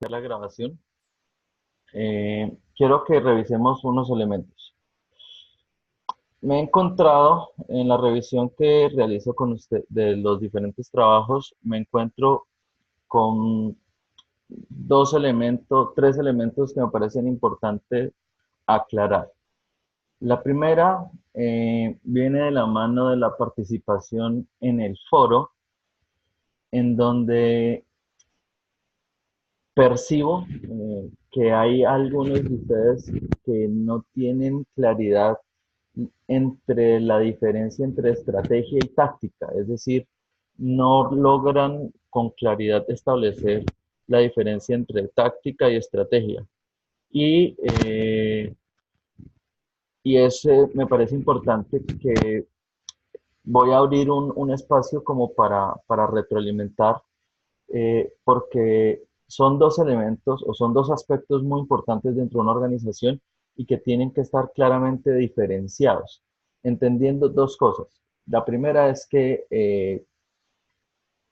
la grabación. Quiero que revisemos unos elementos. Me he encontrado en la revisión que realizo con usted de los diferentes trabajos, me encuentro con tres elementos que me parecen importantes aclarar. La primera viene de la mano de la participación en el foro, en donde percibo que hay algunos de ustedes que no tienen claridad entre la diferencia entre estrategia y táctica, es decir, no logran con claridad establecer la diferencia entre táctica y estrategia. Y, eh, y ese me parece importante que voy a abrir un espacio como para retroalimentar, porque son dos elementos o son dos aspectos muy importantes dentro de una organización y que tienen que estar claramente diferenciados, entendiendo dos cosas. La primera es que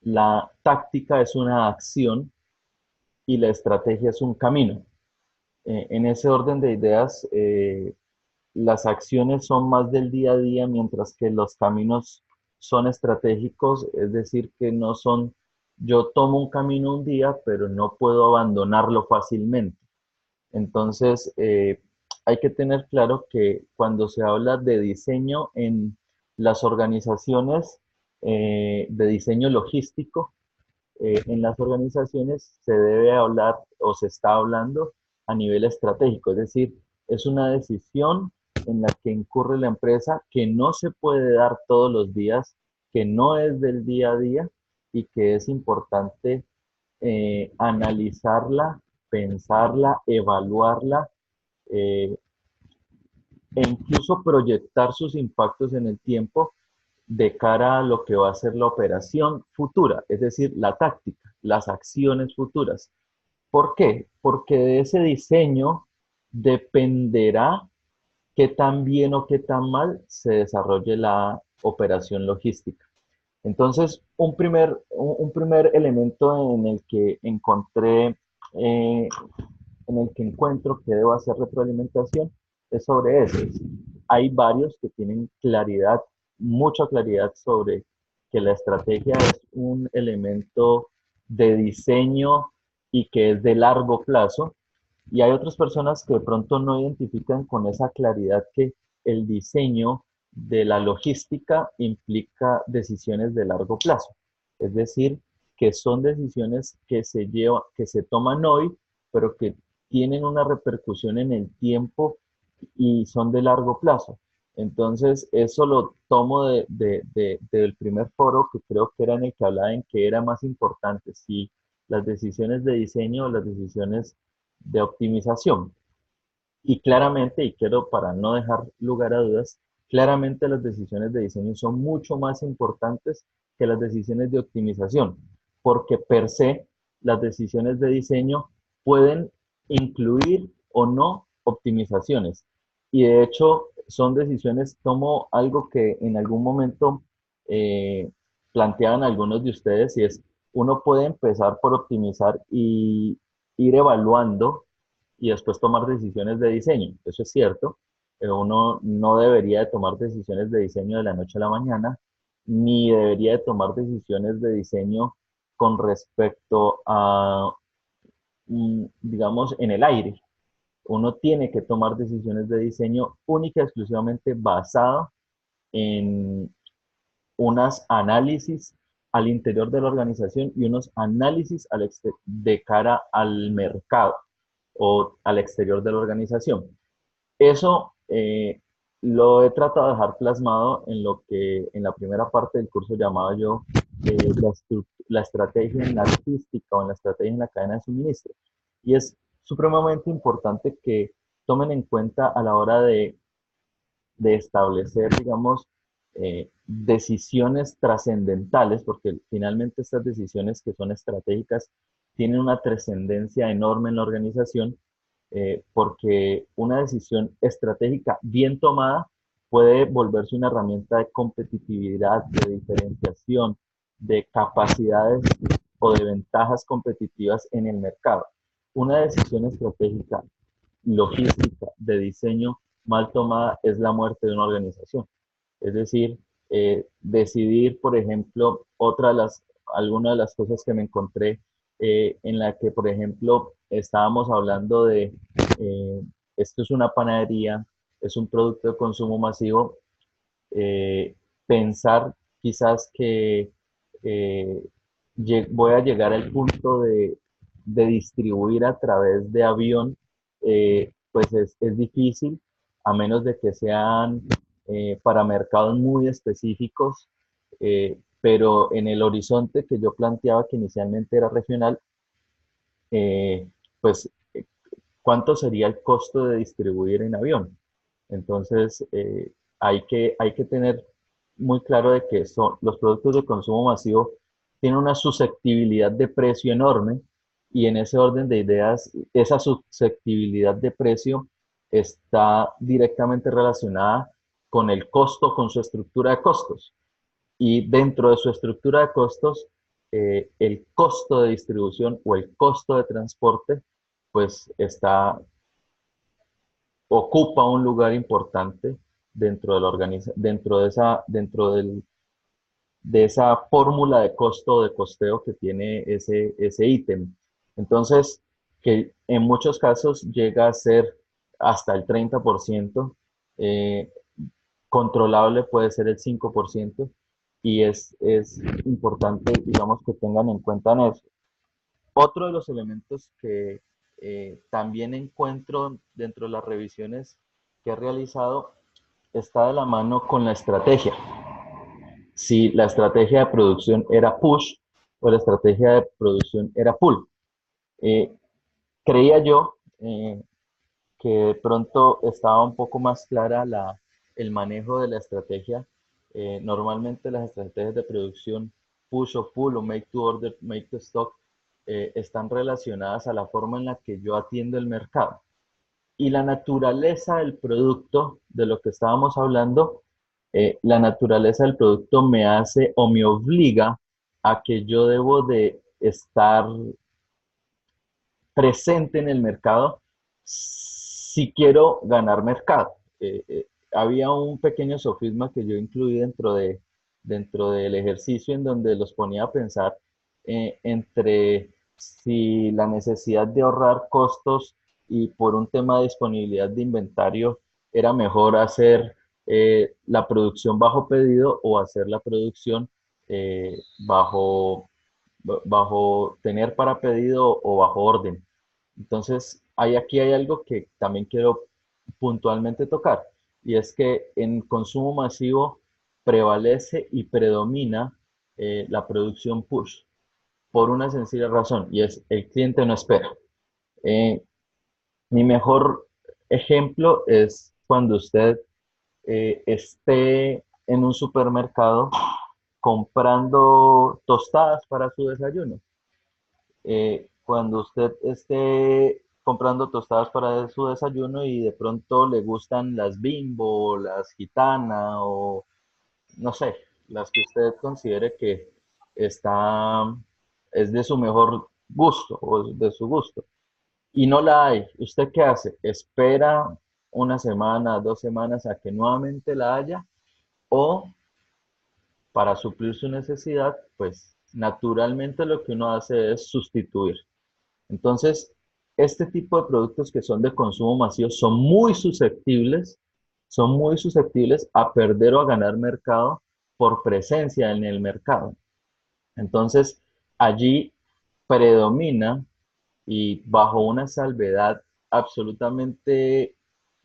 la táctica es una acción y la estrategia es un camino. En ese orden de ideas, las acciones son más del día a día, mientras que los caminos son estratégicos, es decir, que no son, yo tomo un camino un día, pero no puedo abandonarlo fácilmente. Entonces, hay que tener claro que cuando se habla de diseño en las organizaciones, de diseño logístico, en las organizaciones se debe hablar o se está hablando a nivel estratégico, es decir, es una decisión en la que incurre la empresa que no se puede dar todos los días, que no es del día a día y que es importante analizarla, pensarla, evaluarla eh, e incluso proyectar sus impactos en el tiempo de cara a lo que va a ser la operación futura, es decir, la táctica, las acciones futuras. ¿Por qué? Porque de ese diseño dependerá qué tan bien o qué tan mal se desarrolle la operación logística. Entonces, un primer elemento en el que encontré, en el que encuentro que debo hacer retroalimentación es sobre eso. Hay varios que tienen claridad, mucha claridad sobre que la estrategia es un elemento de diseño y que es de largo plazo. Y hay otras personas que de pronto no identifican con esa claridad que el diseño de la logística implica decisiones de largo plazo. Es decir, que son decisiones que se toman hoy, pero que tienen una repercusión en el tiempo y son de largo plazo. Entonces, eso lo tomo del primer foro, que creo que era en el que hablaba en que era más importante, si las decisiones de diseño o las decisiones de optimización. Y claramente, y quiero para no dejar lugar a dudas, claramente las decisiones de diseño son mucho más importantes que las decisiones de optimización, porque per se las decisiones de diseño pueden incluir o no optimizaciones. Y de hecho son decisiones, tomo algo que en algún momento eh, planteaban algunos de ustedes, y es, uno puede empezar por optimizar y ir evaluando y después tomar decisiones de diseño. Eso es cierto, pero uno no debería de tomar decisiones de diseño de la noche a la mañana, ni debería de tomar decisiones de diseño con respecto a, digamos, en el aire. Uno tiene que tomar decisiones de diseño única y exclusivamente basado en unas análisis al interior de la organización y unos análisis de cara al mercado o al exterior de la organización. Eso lo he tratado de dejar plasmado en lo que en la primera parte del curso llamaba yo la estrategia en la logística o en la estrategia en la cadena de suministro. Y es supremamente importante que tomen en cuenta a la hora de establecer, digamos, decisiones trascendentales, porque finalmente estas decisiones que son estratégicas tienen una trascendencia enorme en la organización, porque una decisión estratégica bien tomada puede volverse una herramienta de competitividad, de diferenciación, de capacidades o de ventajas competitivas en el mercado. una decisión estratégica, logística, de diseño mal tomada es la muerte de una organización. Es decir, decidir, por ejemplo, algunas de las cosas que me encontré en la que, por ejemplo, estábamos hablando de, eh, esto es una panadería, es un producto de consumo masivo, pensar quizás que eh, voy a llegar al punto de distribuir a través de avión, pues es difícil, a menos de que sean para mercados muy específicos, pero en el horizonte que yo planteaba que inicialmente era regional, eh, pues ¿cuánto sería el costo de distribuir en avión? Entonces, hay que tener muy claro de que los productos de consumo masivo tienen una susceptibilidad de precio enorme y en ese orden de ideas, esa susceptibilidad de precio está directamente relacionada con el costo, con su estructura de costos. Y dentro de su estructura de costos, el costo de distribución o el costo de transporte, pues ocupa un lugar importante dentro de la de esa fórmula de costo o de costeo que tiene ese ítem. Entonces, que en muchos casos llega a ser hasta el 30%, eh, controlable puede ser el 5%, y es importante, digamos, que tengan en cuenta en eso. Otro de los elementos que también encuentro dentro de las revisiones que he realizado está de la mano con la estrategia. Si la estrategia de producción era push o la estrategia de producción era pull. Eh, Creía yo que de pronto estaba un poco más clara el manejo de la estrategia. Normalmente las estrategias de producción push o pull o make to order, make to stock están relacionadas a la forma en la que yo atiendo el mercado. Y la naturaleza del producto, de lo que estábamos hablando, la naturaleza del producto me hace o me obliga a que yo debo de estar presente en el mercado si quiero ganar mercado. Había un pequeño sofisma que yo incluí dentro del ejercicio en donde los ponía a pensar entre si la necesidad de ahorrar costos y por un tema de disponibilidad de inventario era mejor hacer la producción bajo pedido o hacer la producción eh, bajo, bajo tener para pedido o bajo orden. Entonces, aquí hay algo que también quiero puntualmente tocar, y es que en consumo masivo prevalece y predomina la producción push por una sencilla razón, y es el cliente no espera. Eh, Mi mejor ejemplo es cuando usted esté en un supermercado comprando tostadas para su desayuno. Cuando usted esté comprando tostadas para su desayuno y de pronto le gustan las Bimbo, las Gitana o no sé, las que usted considere que está, es de su mejor gusto o de su gusto y no la hay, ¿usted qué hace? ¿Espera una semana, 2 semanas a que nuevamente la haya o para suplir su necesidad, pues naturalmente lo que uno hace es sustituir? Entonces, este tipo de productos que son de consumo masivo son muy susceptibles a perder o a ganar mercado por presencia en el mercado. Entonces, allí predomina y bajo una salvedad absolutamente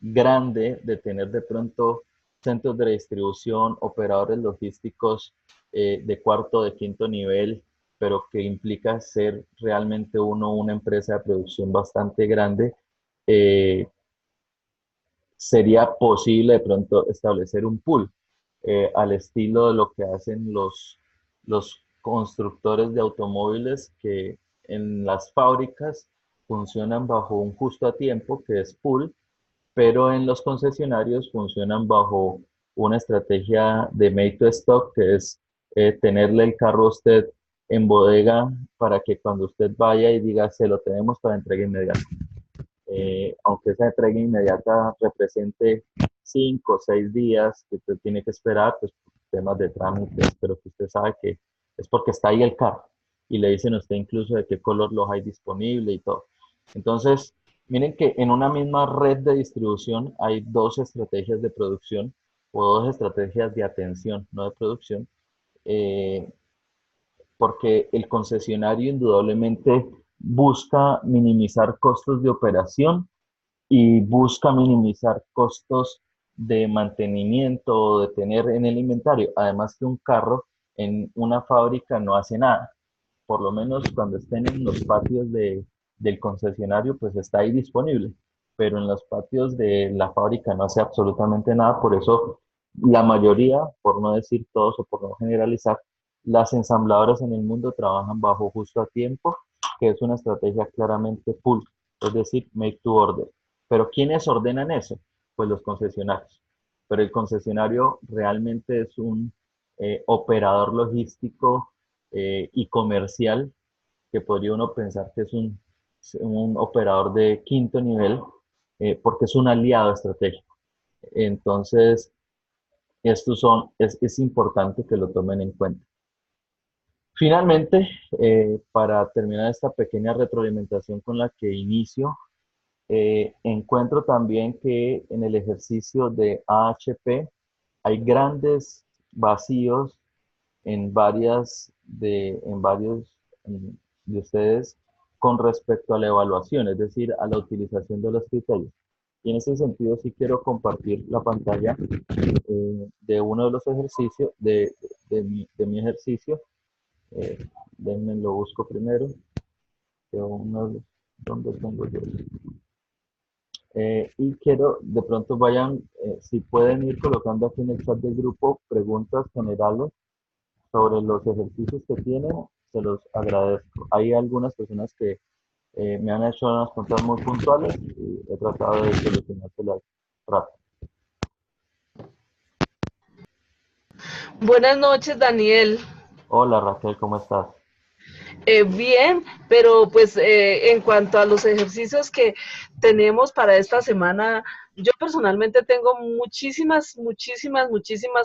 grande de tener de pronto centros de distribución, operadores logísticos de cuarto, de quinto nivel, pero que implica ser realmente uno una empresa de producción bastante grande, eh, sería posible de pronto establecer un pool al estilo de lo que hacen los constructores de automóviles que en las fábricas funcionan bajo un justo a tiempo, que es pool, pero en los concesionarios funcionan bajo una estrategia de make to stock, que es tenerle el carro a usted en bodega para que cuando usted vaya y diga, se lo tenemos para entrega inmediata. Aunque esa entrega inmediata represente 5 o 6 días que usted tiene que esperar, pues por temas de trámites, pero que usted sabe que es porque está ahí el carro y le dicen a usted incluso de qué color los hay disponible y todo. Entonces, miren que en una misma red de distribución hay dos estrategias de producción o dos estrategias de atención, no de producción, eh, porque el concesionario indudablemente busca minimizar costos de operación y busca minimizar costos de mantenimiento o de tener en el inventario. Además que un carro en una fábrica no hace nada. Por lo menos cuando estén en los patios del concesionario, pues está ahí disponible. Pero en los patios de la fábrica no hace absolutamente nada. Por eso la mayoría, por no decir todos o por no generalizar, las ensambladoras en el mundo trabajan bajo justo a tiempo, que es una estrategia claramente pull, es decir, make to order. Pero ¿quiénes ordenan eso? Pues los concesionarios. Pero el concesionario realmente es un operador logístico y comercial que podría uno pensar que es un operador de quinto nivel porque es un aliado estratégico. Entonces, es importante que lo tomen en cuenta. Finalmente, para terminar esta pequeña retroalimentación con la que inicio, encuentro también que en el ejercicio de AHP hay grandes vacíos en varios de ustedes con respecto a la evaluación, es decir, a la utilización de los criterios. Y en ese sentido sí quiero compartir la pantalla de uno de los ejercicios, de mi ejercicio. Eh, Déjenme lo busco primero. ¿Dónde tengo yo? Y quiero, de pronto vayan, si pueden ir colocando aquí en el chat del grupo preguntas generales sobre los ejercicios que tienen, se los agradezco. Hay algunas personas que me han hecho unas preguntas muy puntuales y he tratado de solucionárselas rápido. Buenas noches, Daniel. Hola Raquel, ¿cómo estás? Bien, pero pues en cuanto a los ejercicios que tenemos para esta semana, yo personalmente tengo muchísimas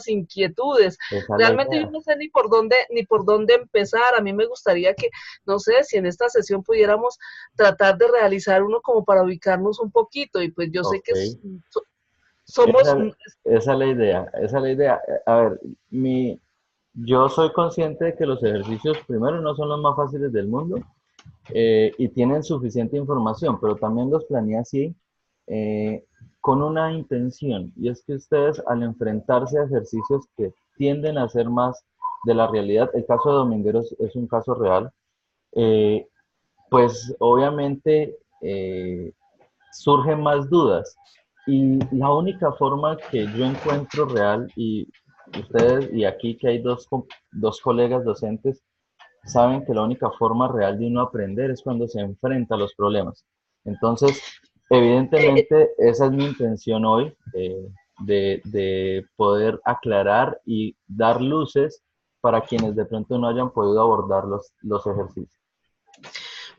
inquietudes. Esa es la Realmente yo idea. no sé ni por dónde empezar. A mí me gustaría que, no sé, si en esta sesión pudiéramos tratar de realizar uno como para ubicarnos un poquito. Y pues yo sé Ok. que somos, Esa, esa es la idea. Esa es la idea. A ver, yo soy consciente de que los ejercicios, primero, no son los más fáciles del mundo. Y tienen suficiente información, pero también los planeé así eh, con una intención, y es que ustedes al enfrentarse a ejercicios que tienden a ser más de la realidad, el caso de Domingueros es un caso real, eh, pues obviamente surgen más dudas. Y la única forma que yo encuentro real, y ustedes, y aquí que hay dos colegas docentes, saben que la única forma real de uno aprender es cuando se enfrenta a los problemas. Entonces, eh, evidentemente, esa es mi intención hoy, de poder aclarar y dar luces para quienes de pronto no hayan podido abordar los ejercicios.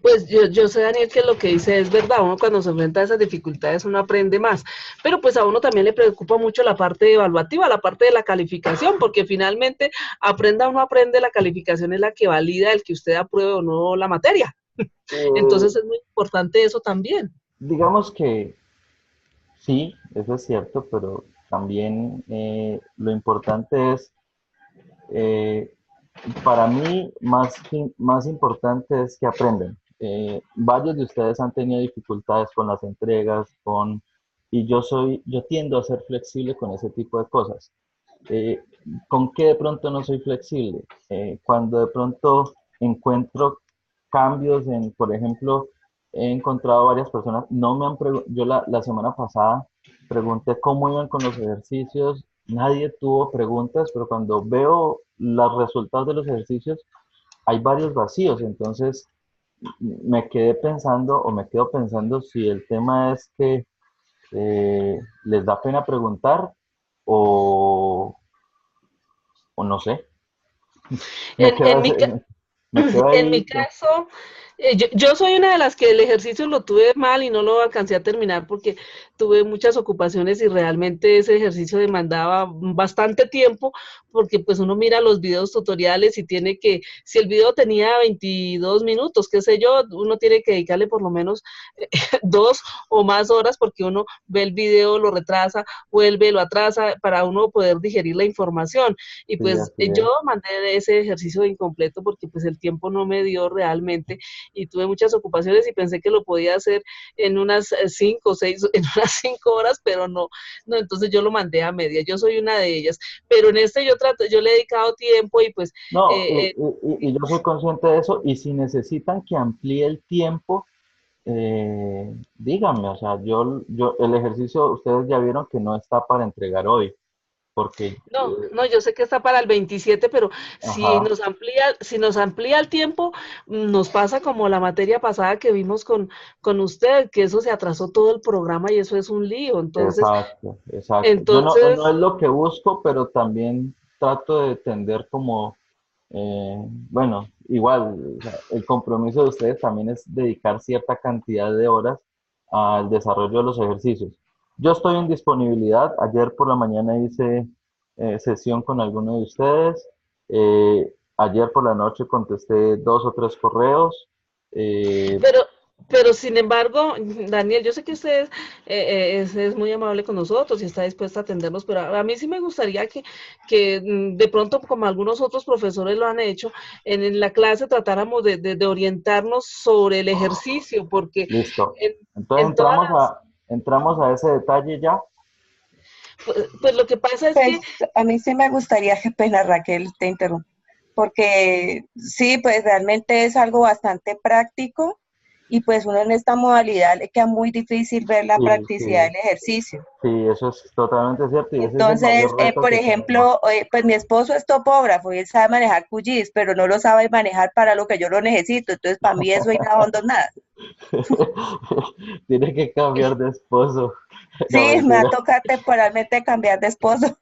Pues yo sé, Daniel, que lo que dice es verdad. Uno cuando se enfrenta a esas dificultades uno aprende más, pero pues a uno también le preocupa mucho la parte evaluativa, la parte de la calificación, porque finalmente aprenda o no aprende, la calificación es la que valida el que usted apruebe o no la materia. Eh, Entonces es muy importante eso también. digamos que sí, eso es cierto, pero también lo importante es eh, para mí, más importante es que aprendan. Varios de ustedes han tenido dificultades con las entregas, y yo tiendo a ser flexible con ese tipo de cosas. Eh, ¿Con qué de pronto no soy flexible? Cuando de pronto encuentro cambios por ejemplo, he encontrado varias personas, no me han yo la semana pasada pregunté cómo iban con los ejercicios, nadie tuvo preguntas, pero cuando veo los resultados de los ejercicios, hay varios vacíos, entonces me quedé pensando o me quedo pensando si el tema es que les da pena preguntar o, o no sé, me En, quedo en, así. mi, Me quedo En mi ahí. caso, yo soy una de las que el ejercicio lo tuve mal y no lo alcancé a terminar porque tuve muchas ocupaciones y realmente ese ejercicio demandaba bastante tiempo porque pues uno mira los videos tutoriales y tiene que, si el video tenía 22 minutos, qué sé yo, uno tiene que dedicarle por lo menos 2 o más horas porque uno ve el video, lo retrasa, vuelve, lo atrasa para uno poder digerir la información. Y Sí, pues así yo es. mandé ese ejercicio incompleto porque pues el tiempo no me dio realmente y tuve muchas ocupaciones y pensé que lo podía hacer en unas 5 o 6, en unas 5 horas, pero no, no, entonces yo lo mandé a media. Yo soy una de ellas, pero en este yo trato, yo le he dedicado tiempo y pues No, eh, eh, y yo soy consciente de eso, y si necesitan que amplíe el tiempo, díganme, o sea, el ejercicio, ustedes ya vieron que no está para entregar hoy, porque, no, no, yo sé que está para el 27, pero ajá, si nos amplía el tiempo, nos pasa como la materia pasada que vimos con usted, que eso se atrasó todo el programa y eso es un lío. Entonces, exacto, exacto. Yo no entonces, es lo que busco, pero también trato de tender como, bueno, igual, o sea, el compromiso de ustedes también es dedicar cierta cantidad de horas al desarrollo de los ejercicios. Yo estoy en disponibilidad. Ayer por la mañana hice sesión con alguno de ustedes. Ayer por la noche contesté 2 o 3 correos. eh, pero, pero sin embargo, Daniel, yo sé que usted es muy amable con nosotros y está dispuesta a atendernos, pero a mí sí me gustaría que de pronto, como algunos otros profesores lo han hecho, en la clase tratáramos de orientarnos sobre el ejercicio, porque Listo. en, Entonces en todas las, entramos a ese detalle ya. pues lo que pasa es que Pues a mí sí me gustaría, qué pena Raquel, te interrumpo, porque sí, pues realmente es algo bastante práctico y pues uno en esta modalidad le queda muy difícil ver la Sí, practicidad sí, del ejercicio. sí, eso es totalmente cierto, y ese es el Entonces, mayor reto por que tenemos. ejemplo, pues mi esposo es topógrafo y él sabe manejar QGIS, pero no lo sabe manejar para lo que yo lo necesito, entonces para mí eso y nada, hondo nada. Tiene que cambiar de esposo. No, Sí, me va a mentira. tocar temporalmente cambiar de esposo.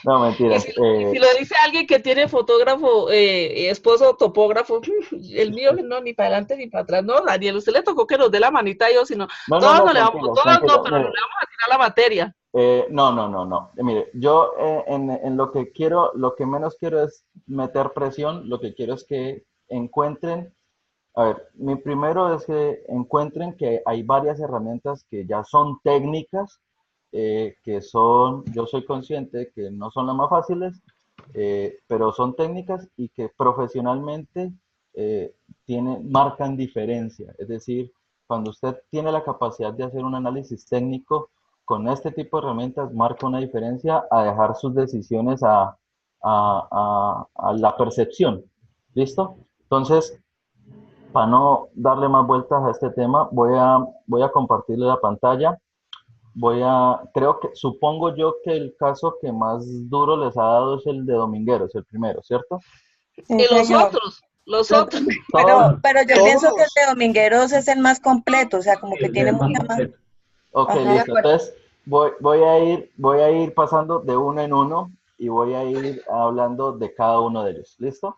No, mentiras. y si lo dice alguien que tiene fotógrafo, esposo topógrafo, el mío no, ni para adelante ni para atrás. No, Daniel, usted le tocó que nos dé la manita a yo, sino No, no, todos no, no le vamos, tranquilo, todos no, tranquilo. pero le Mire, vamos a tirar la materia. no, no, no, no. Mire, yo en lo que quiero, lo que menos quiero es meter presión, lo que quiero es que encuentren. A ver, mi primero es que encuentren que hay varias herramientas que ya son técnicas, que son, yo soy consciente que no son las más fáciles, pero son técnicas y que profesionalmente marcan diferencia. Es decir, cuando usted tiene la capacidad de hacer un análisis técnico con este tipo de herramientas, marca una diferencia a dejar sus decisiones a la percepción. ¿Listo? Entonces, para no darle más vueltas a este tema, voy a compartirle la pantalla. Supongo yo que el caso que más duro les ha dado es el de Domingueros, el primero, ¿cierto? Sí, Y señor. los Yo- otros, Pero yo pienso que el Todos. de Domingueros es el más completo, o sea, como que tiene mucha más. Ok, Ajá. De listo. acuerdo. Entonces, voy a ir pasando de uno en uno y voy a ir hablando de cada uno de ellos. ¿Listo?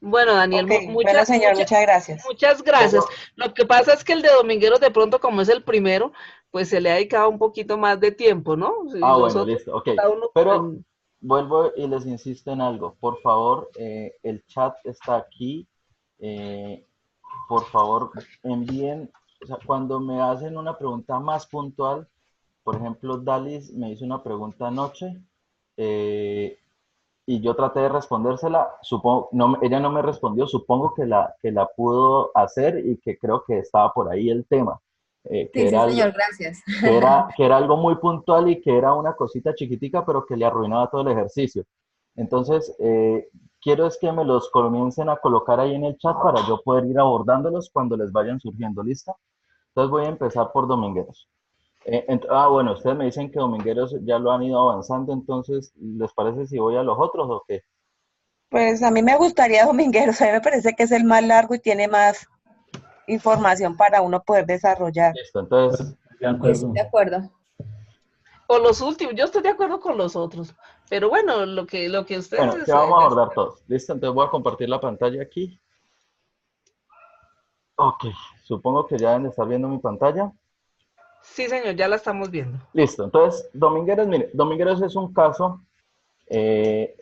bueno, Daniel, Ok, bueno, señor, muchas gracias. muchas gracias. Pongo, Lo que pasa es que el de Domingueros, de pronto, como es el primero, pues se le ha dedicado un poquito más de tiempo, ¿no? Y los bueno, otros, listo, ok. cada uno, Pero vuelvo y les insisto en algo. Por favor, el chat está aquí. Eh, por favor, envíen, o sea, cuando me hacen una pregunta más puntual, por ejemplo, Dalis me hizo una pregunta anoche, eh, y yo traté de respondérsela. Supongo, no, ella no me respondió, supongo que la pudo hacer, y que creo que estaba por ahí el tema, Sí, sí, señor, gracias. que era algo muy puntual y que era una cosita chiquitica, pero que le arruinaba todo el ejercicio. Entonces, quiero es que me los comiencen a colocar ahí en el chat para yo poder ir abordándolos cuando les vayan surgiendo. ¿Listo? Entonces voy a empezar por Domingueros. Bueno, ustedes me dicen que Domingueros ya lo han ido avanzando, entonces, ¿les parece si voy a los otros o qué? Pues a mí me gustaría Domingueros, a mí me parece que es el más largo y tiene más información para uno poder desarrollar. Listo, entonces, Listo, de acuerdo. o los últimos, yo estoy de acuerdo con los otros. Pero bueno, lo que Bueno, ustedes... ¿qué vamos a abordar todos? Listo, entonces voy a compartir la pantalla aquí. Ok, supongo que ya deben de estar viendo mi pantalla. Sí, señor, ya la estamos viendo. Listo, entonces, Domingueros, mire, Domingueros es un caso,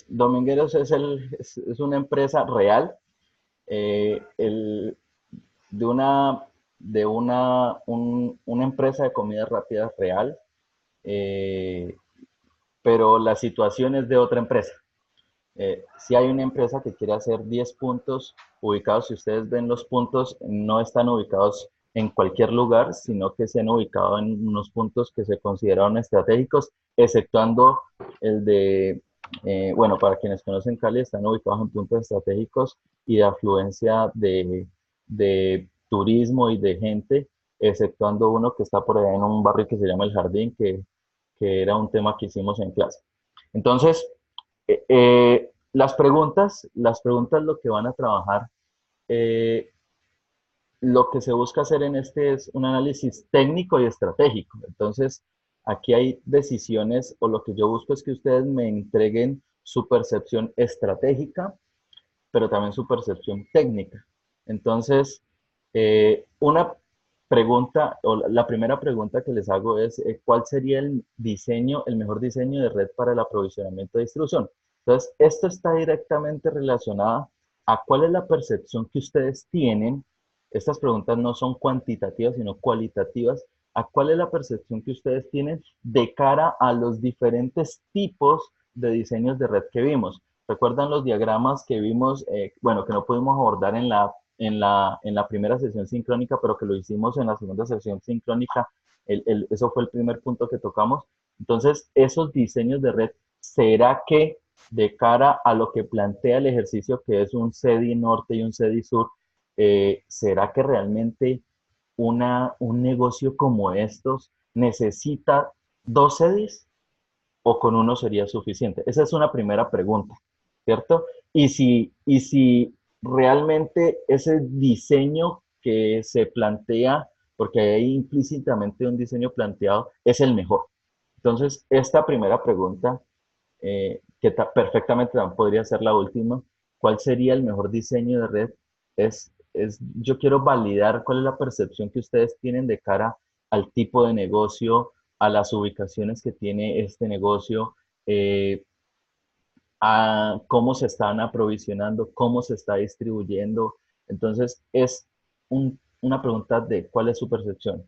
Domingueros es una empresa real, de una empresa de comida rápida real, eh, pero la situación es de otra empresa. Si hay una empresa que quiere hacer 10 puntos ubicados, si ustedes ven los puntos, no están ubicados en cualquier lugar, sino que se han ubicado en unos puntos que se consideraron estratégicos, exceptuando el de, bueno, para quienes conocen Cali, están ubicados en puntos estratégicos y de afluencia de turismo y de gente, exceptuando uno que está por allá en un barrio que se llama El Jardín, que era un tema que hicimos en clase. Entonces, las preguntas lo que van a trabajar, eh, lo que se busca hacer en este es un análisis técnico y estratégico. Entonces, aquí hay decisiones o lo que yo busco es que ustedes me entreguen su percepción estratégica, pero también su percepción técnica. Entonces, una pregunta, o la primera pregunta que les hago es, ¿cuál sería el mejor diseño de red para el aprovisionamiento de distribución? Entonces, esto está directamente relacionado a cuál es la percepción que ustedes tienen. Estas preguntas no son cuantitativas, sino cualitativas. ¿A cuál es la percepción que ustedes tienen de cara a los diferentes tipos de diseños de red que vimos? ¿Recuerdan los diagramas que vimos, bueno, que no pudimos abordar en la primera sesión sincrónica, pero que lo hicimos en la segunda sesión sincrónica? Eso fue el primer punto que tocamos. Entonces, esos diseños de red, ¿será que de cara a lo que plantea el ejercicio, que es un CEDI norte y un CEDI sur, será que realmente un negocio como estos necesita dos CEDIs o con uno sería suficiente? Esa es una primera pregunta, ¿cierto? Y si realmente ese diseño que se plantea, porque hay implícitamente un diseño planteado, es el mejor. Entonces, esta primera pregunta, perfectamente podría ser la última, ¿cuál sería el mejor diseño de red? Yo quiero validar cuál es la percepción que ustedes tienen de cara al tipo de negocio, a las ubicaciones que tiene este negocio, eh, a cómo se están aprovisionando, cómo se está distribuyendo. Entonces, es una pregunta de cuál es su percepción.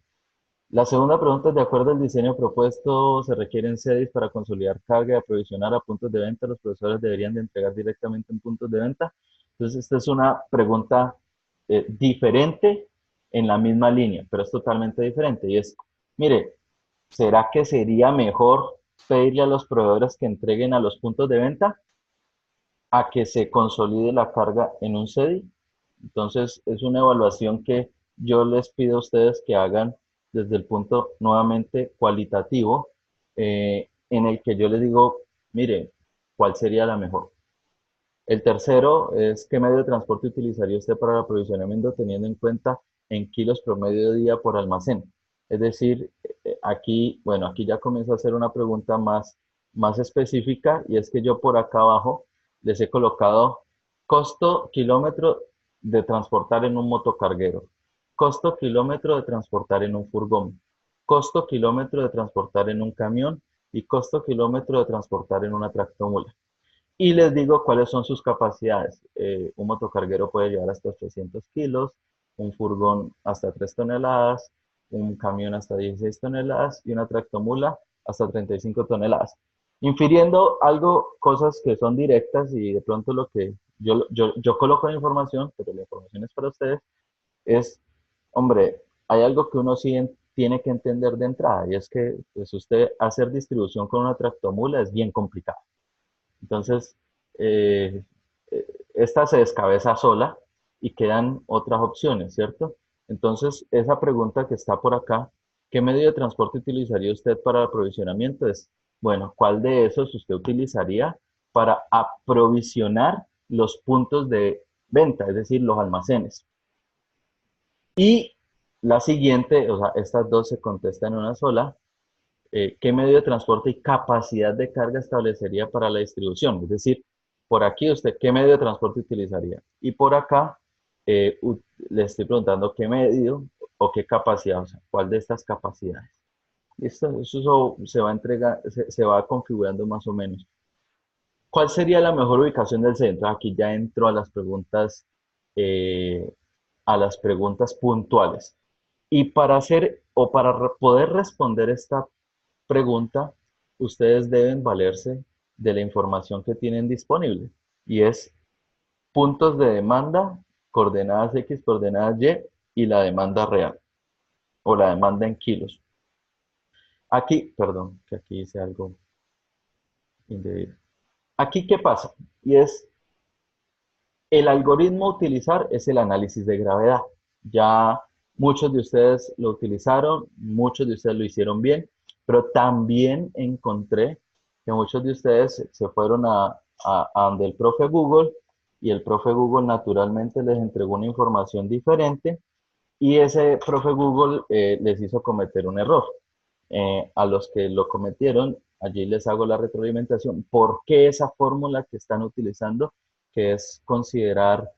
La segunda pregunta es, de acuerdo al diseño propuesto, se requieren CEDIs para consolidar carga y aprovisionar a puntos de venta. Los profesores deberían de entregar directamente en puntos de venta. Entonces, esta es una pregunta diferente en la misma línea, pero es totalmente diferente. Y es, mire, ¿será que sería mejor pedirle a los proveedores que entreguen a los puntos de venta a que se consolide la carga en un CEDI? Entonces, es una evaluación que yo les pido a ustedes que hagan desde el punto nuevamente cualitativo, en el que yo les digo, mire, ¿cuál sería la mejor? El tercero es, ¿qué medio de transporte utilizaría usted para el aprovisionamiento teniendo en cuenta en kilos promedio de día por almacén? Es decir, aquí, bueno, aquí ya comienzo a hacer una pregunta más específica, y es que yo por acá abajo les he colocado costo kilómetro de transportar en un motocarguero, costo kilómetro de transportar en un furgón, costo kilómetro de transportar en un camión y costo kilómetro de transportar en una tractomula. Y les digo cuáles son sus capacidades. Un motocarguero puede llevar hasta 800 kilos, un furgón hasta 3 toneladas, un camión hasta 16 toneladas y una tractomula hasta 35 toneladas. Infiriendo algo, cosas que son directas, y de pronto lo que yo coloco la información, pero la información es para ustedes, es, hombre, hay algo que uno sí tiene que entender de entrada, y es que pues, usted hacer distribución con una tractomula es bien complicado. Entonces, eh, esta se descabeza sola y quedan otras opciones, ¿cierto? Entonces, esa pregunta que está por acá, ¿qué medio de transporte utilizaría usted para el aprovisionamiento? Es, bueno, ¿cuál de esos usted utilizaría para aprovisionar los puntos de venta, es decir, los almacenes? Y la siguiente, o sea, estas dos se contestan en una sola. qué medio de transporte y capacidad de carga establecería para la distribución. Es decir, por aquí usted, ¿qué medio de transporte utilizaría? Y por acá le estoy preguntando qué medio o qué capacidad, o sea, cuál de estas capacidades. Eso se va a entregar, se va configurando más o menos. ¿Cuál sería la mejor ubicación del centro? Aquí ya entro eh, a las preguntas puntuales. Y para hacer o para poder responder esta pregunta, ustedes deben valerse de la información que tienen disponible. Y es puntos de demanda, coordenadas X, coordenadas Y la demanda real o la demanda en kilos. Aquí, perdón, que aquí hice algo indebido. Aquí, ¿qué pasa? Y es, el algoritmo a utilizar es el análisis de gravedad. Ya muchos de ustedes lo utilizaron, muchos de ustedes lo hicieron bien, pero también encontré que muchos de ustedes se fueron a donde el profe Google y el profe Google naturalmente les entregó una información diferente y ese profe Google les hizo cometer un error. A los que lo cometieron, allí les hago la retroalimentación. ¿Por qué esa fórmula que están utilizando, que es considerar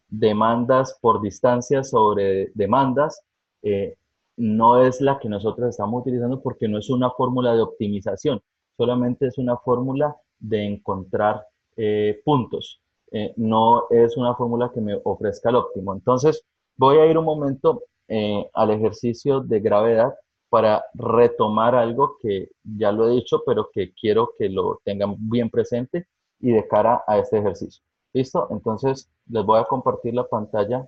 demandas por distancia sobre demandas, eh, no es la que nosotros estamos utilizando porque no es una fórmula de optimización, solamente es una fórmula de encontrar puntos. No es una fórmula que me ofrezca el óptimo. Entonces, voy a ir un momento al ejercicio de gravedad para retomar algo que ya lo he dicho, pero que quiero que lo tengan bien presente y de cara a este ejercicio. ¿Listo? Entonces, les voy a compartir la pantalla.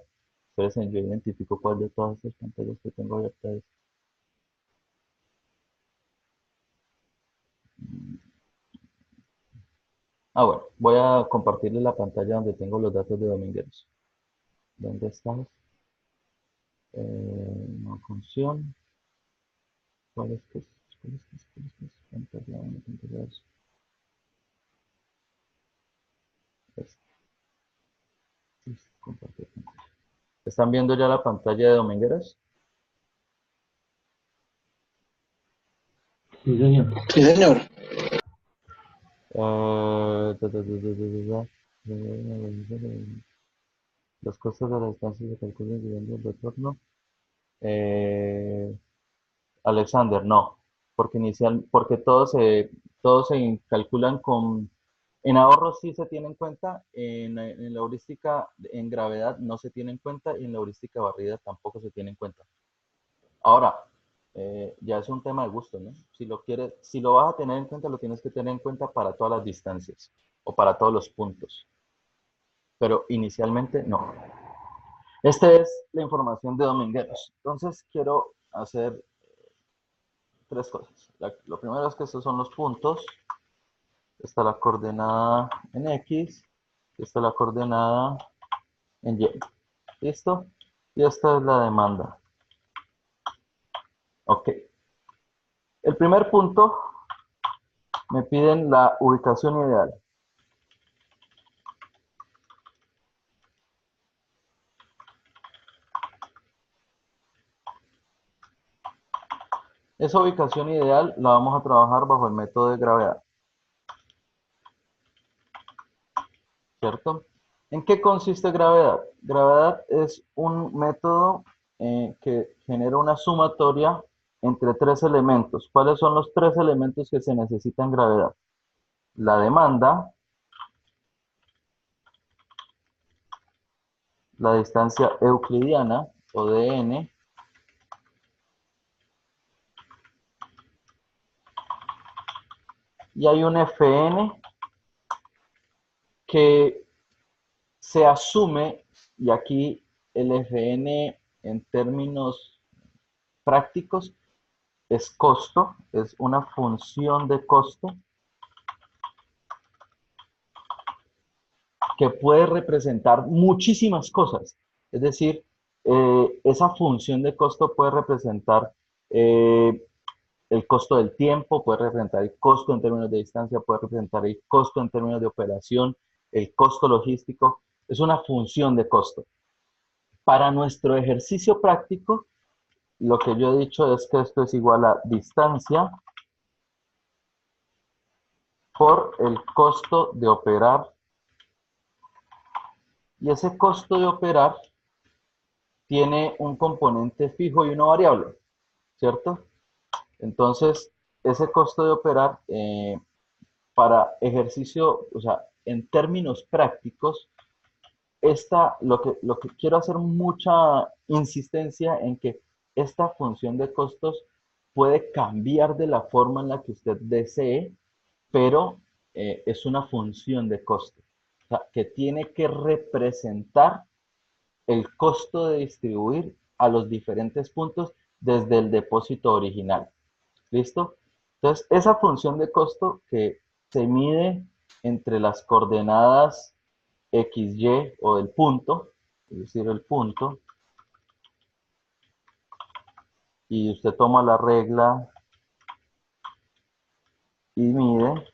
Espérense, yo identifico cuál de todas estas pantallas que tengo abiertas. Bueno, voy a compartirles la pantalla donde tengo los datos de Domingueros. ¿Dónde estamos? No función. ¿Cuál es que es? ¿Cuál es que es? ¿Cuál es que es? Pantalla 1, pantalla 2. Compartir pantalla. ¿Están viendo ya la pantalla de Domingueros? Sí, señor. Sí, señor. Los costos de la distancia se calculan dividiendo el retorno. Alexander, no, porque porque todos se calculan con, en ahorros sí se tiene en cuenta, en la heurística en gravedad no se tiene en cuenta y en la heurística barrida tampoco se tiene en cuenta. Ahora, ya es un tema de gusto, ¿no? Si lo vas a tener en cuenta, lo tienes que tener en cuenta para todas las distancias o para todos los puntos. Pero inicialmente no. Esta es la información de Domingueros. Entonces quiero hacer tres cosas. Lo primero es que estos son los puntos. Está la coordenada en X. Esta es la coordenada en Y. ¿Listo? Y esta es la demanda. Ok. El primer punto, me piden la ubicación ideal. Esa ubicación ideal la vamos a trabajar bajo el método de gravedad. ¿Cierto? ¿En qué consiste gravedad? Gravedad es un método que genera una sumatoria entre tres elementos. ¿Cuáles son los tres elementos que se necesitan en gravedad? La demanda, la distancia euclidiana o dn, y hay un Fn que se asume, y aquí el Fn en términos prácticos es costo, es una función de costo que puede representar muchísimas cosas. Es decir, esa función de costo puede representar el costo del tiempo, puede representar el costo en términos de distancia, puede representar el costo en términos de operación, el costo logístico. Es una función de costo. Para nuestro ejercicio práctico, lo que yo he dicho es que esto es igual a distancia por el costo de operar. Y ese costo de operar tiene un componente fijo y uno variable, ¿cierto? Entonces, ese costo de operar para ejercicio, o sea, en términos prácticos, lo que quiero hacer mucha insistencia en que esta función de costos puede cambiar de la forma en la que usted desee, pero es una función de costo, o sea, que tiene que representar el costo de distribuir a los diferentes puntos desde el depósito original. ¿Listo? Entonces, esa función de costo que se mide entre las coordenadas x, y o del punto, es decir, el punto, y usted toma la regla y mide.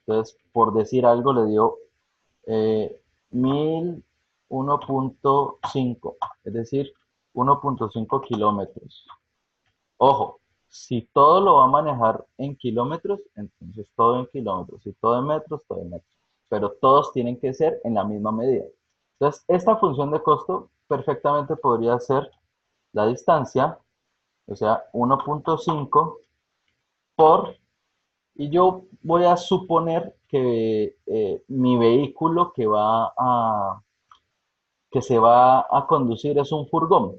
Entonces, por decir algo, le dio 1.5, es decir, 1.5 kilómetros. Ojo, si todo lo va a manejar en kilómetros, entonces todo en kilómetros. Si todo en metros, todo en metros. Pero todos tienen que ser en la misma medida. Entonces, esta función de costo perfectamente podría ser la distancia, o sea, 1.5 por, y yo voy a suponer que mi vehículo que se va a conducir es un furgón.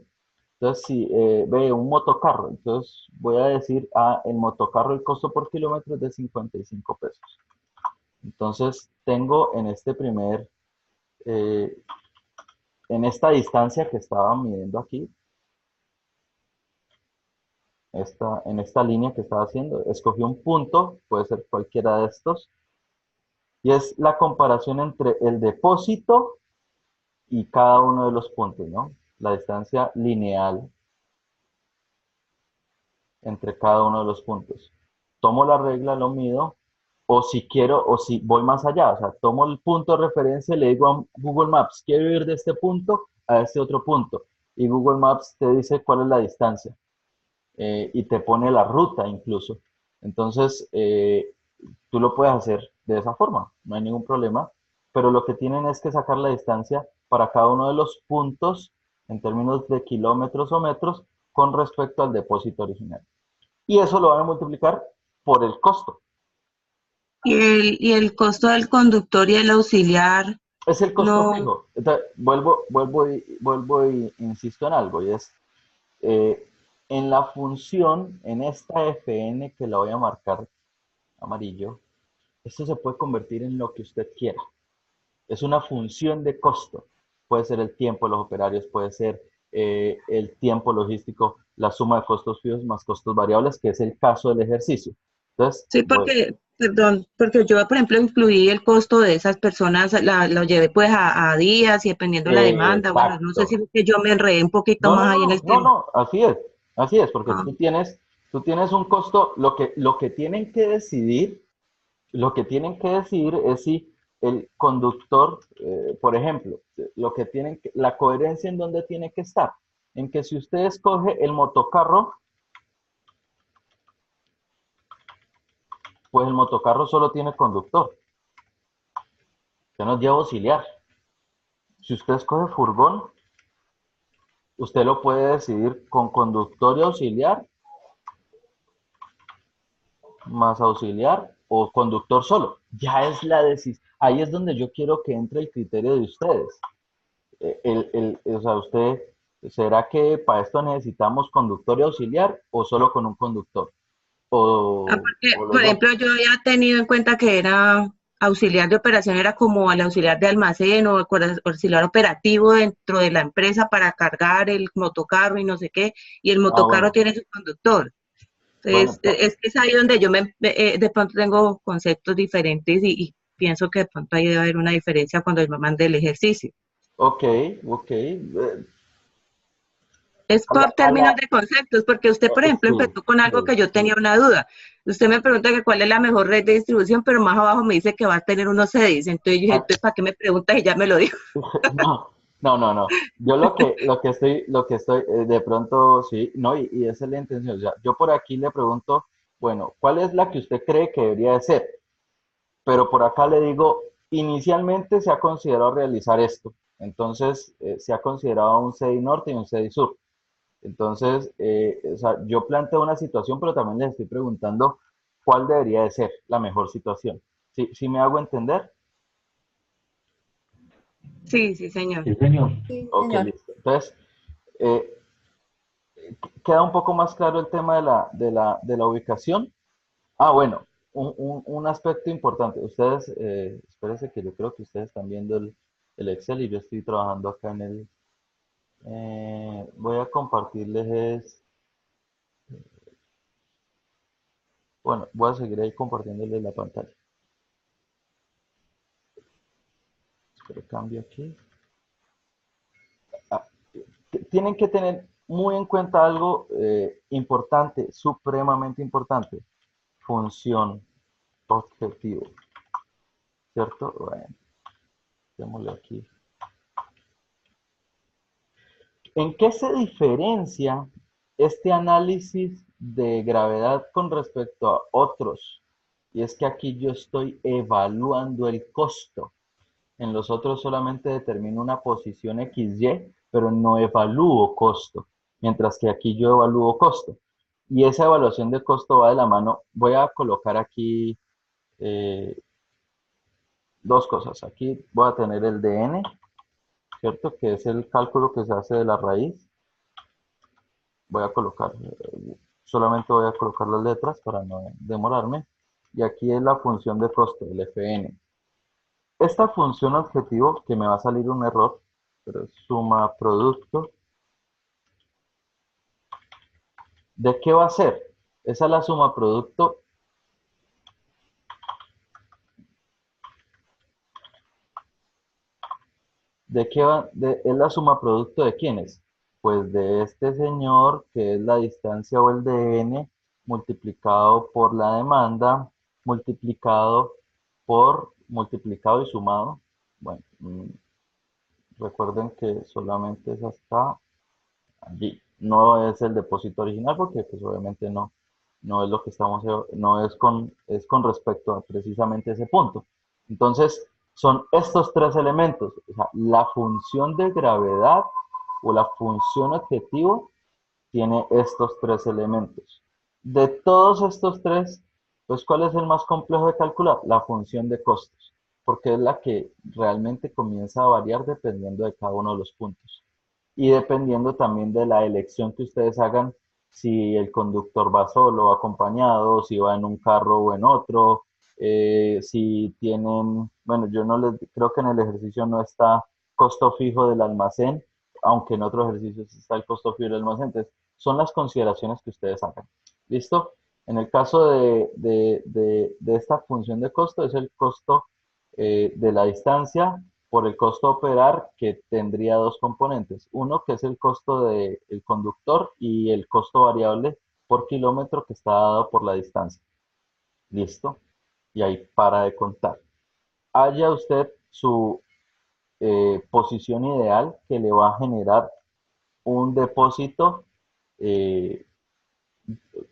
Entonces, si ve un motocarro, entonces voy a decir, el motocarro, el costo por kilómetro es de 55 pesos. Entonces, tengo en en esta distancia que estaba midiendo aquí, en esta línea que estaba haciendo, escogí un punto, puede ser cualquiera de estos, y es la comparación entre el depósito y cada uno de los puntos, ¿no? La distancia lineal entre cada uno de los puntos. Tomo la regla, lo mido, o si quiero, o si voy más allá, o sea, tomo el punto de referencia y le digo a Google Maps, quiero ir de este punto a este otro punto, y Google Maps te dice cuál es la distancia, y te pone la ruta incluso. Entonces, tú lo puedes hacer de esa forma, no hay ningún problema, pero lo que tienen es que sacar la distancia para cada uno de los puntos en términos de kilómetros o metros con respecto al depósito original. Y eso lo van a multiplicar por el costo. Y el costo del conductor y el auxiliar, Es el costo no. fijo. Entonces, vuelvo y insisto en algo, y es, en la función, en esta fn que la voy a marcar amarillo, esto se puede convertir en lo que usted quiera. Es una función de costo. Puede ser el tiempo de los operarios, puede ser el tiempo logístico, la suma de costos fijos más costos variables, que es el caso del ejercicio. Entonces, Sí, porque, perdón, porque yo, por ejemplo, incluí el costo de esas personas, lo llevé pues a días y dependiendo de la demanda. Bueno, no sé si exacto. es que yo me enredé un poquito No, más ahí en el tema. no, así es, porque tú tienes un costo, lo que tienen que decidir, es si el conductor, por ejemplo, la coherencia en donde tiene que estar, en que si usted escoge el motocarro, pues el motocarro solo tiene conductor, que no lleva auxiliar. Si usted escoge furgón, usted lo puede decidir con conductor y auxiliar, más auxiliar o conductor solo. Ya es la decisión. Ahí es donde yo quiero que entre el criterio de ustedes. O sea, ¿será que para esto necesitamos conductor y auxiliar o solo con un conductor? Porque, O los por dos. ejemplo, yo había tenido en cuenta que era auxiliar de operación, era como el auxiliar de almacén o el auxiliar operativo dentro de la empresa para cargar el motocarro y no sé qué, y el motocarro Bueno, tiene su conductor. bueno, Entonces, es que es ahí donde yo de pronto tengo conceptos diferentes y pienso que de pronto ahí debe haber una diferencia cuando me mande el ejercicio. ok. Es A la, por términos de conceptos, porque usted, por ejemplo, sí, empezó con algo sí. que yo tenía una duda. Usted me pregunta que cuál es la mejor red de distribución, pero más abajo me dice que va a tener unos CDIs. Entonces yo dije, Ah, entonces, ¿para qué me preguntas? Y ya me lo dijo. no, No, no, no. Yo lo que estoy, de pronto, sí, no, y esa es la intención. O sea, yo por aquí le pregunto, bueno, ¿cuál es la que usted cree que debería de ser? Pero por acá le digo, inicialmente se ha considerado realizar esto. Entonces, se ha considerado un CEDI norte y un CEDI sur. Entonces, o sea, yo planteo una situación, pero también les estoy preguntando cuál debería de ser la mejor situación. ¿Sí, sí me hago entender? Sí, sí, señor. Sí, señor. Sí, Ok, señor. listo. Entonces, eh, queda un poco más claro el tema de la ubicación. Ah, bueno, un aspecto importante. Ustedes, espérense que yo creo que ustedes están viendo el Excel y yo estoy trabajando acá en el... voy a compartirles, bueno, voy a seguir ahí compartiéndoles la pantalla. Pero cambio aquí. Ah, tienen que tener muy en cuenta algo importante, supremamente importante. Función, objetivo, ¿cierto? Bueno, démosle aquí. ¿En qué se diferencia este análisis de gravedad con respecto a otros? Y es que aquí yo estoy evaluando el costo. En los otros solamente determino una posición XY, pero no evalúo costo. Mientras que aquí yo evalúo costo. Y esa evaluación de costo va de la mano. Voy a colocar aquí eh, dos cosas. Aquí voy a tener el DN, ¿cierto? Que es el cálculo que se hace de la raíz. Voy a colocar, solamente voy a colocar las letras para no demorarme. Y aquí es la función de costo, el FN. Esta función objetivo, que me va a salir un error, pero es suma producto. ¿De qué va a ser? Esa es la suma producto. ¿De qué va? ¿Es la suma producto de quiénes? Pues de este señor, que es la distancia o el DN, multiplicado por la demanda, multiplicado y sumado. Bueno, recuerden que solamente es hasta allí. No es el depósito original porque pues obviamente no es lo que estamos, no es con respecto a precisamente ese punto. Entonces, son estos tres elementos, o sea, la función de gravedad o la función objetivo tiene estos tres elementos. De todos estos tres, pues, ¿cuál es el más complejo de calcular? La función de costos, porque es la que realmente comienza a variar dependiendo de cada uno de los puntos y dependiendo también de la elección que ustedes hagan, si el conductor va solo o acompañado, si va en un carro o en otro, si tienen, bueno, yo no les creo que en el ejercicio no está costo fijo del almacén, aunque en otros ejercicios está el costo fijo del almacén. Entonces, son las consideraciones que ustedes hagan. ¿Listo? En el caso de esta función de costo, es el costo de la distancia por el costo a operar, que tendría dos componentes. Uno que es el costo del conductor y el costo variable por kilómetro que está dado por la distancia. ¿Listo? Y ahí para de contar. Haya usted su posición ideal que le va a generar un depósito, eh,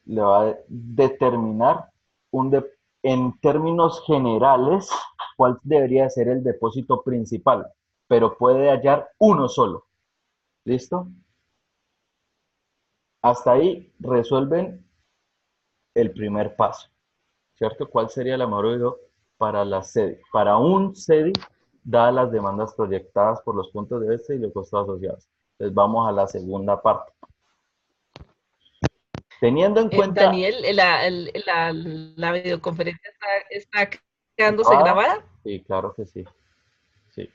le va a determinar en términos generales cuál debería ser el depósito principal, pero puede hallar uno solo. ¿Listo? Hasta ahí resuelven el primer paso, ¿cierto? ¿Cuál sería la mejor ubicación para la SEDI? Para un SEDI, dadas las demandas proyectadas por los puntos de vista y los costos asociados. Entonces vamos a la segunda parte. Teniendo en cuenta... Daniel, la videoconferencia está quedándose ¿Grabada? grabada. Sí, claro que sí. Sí,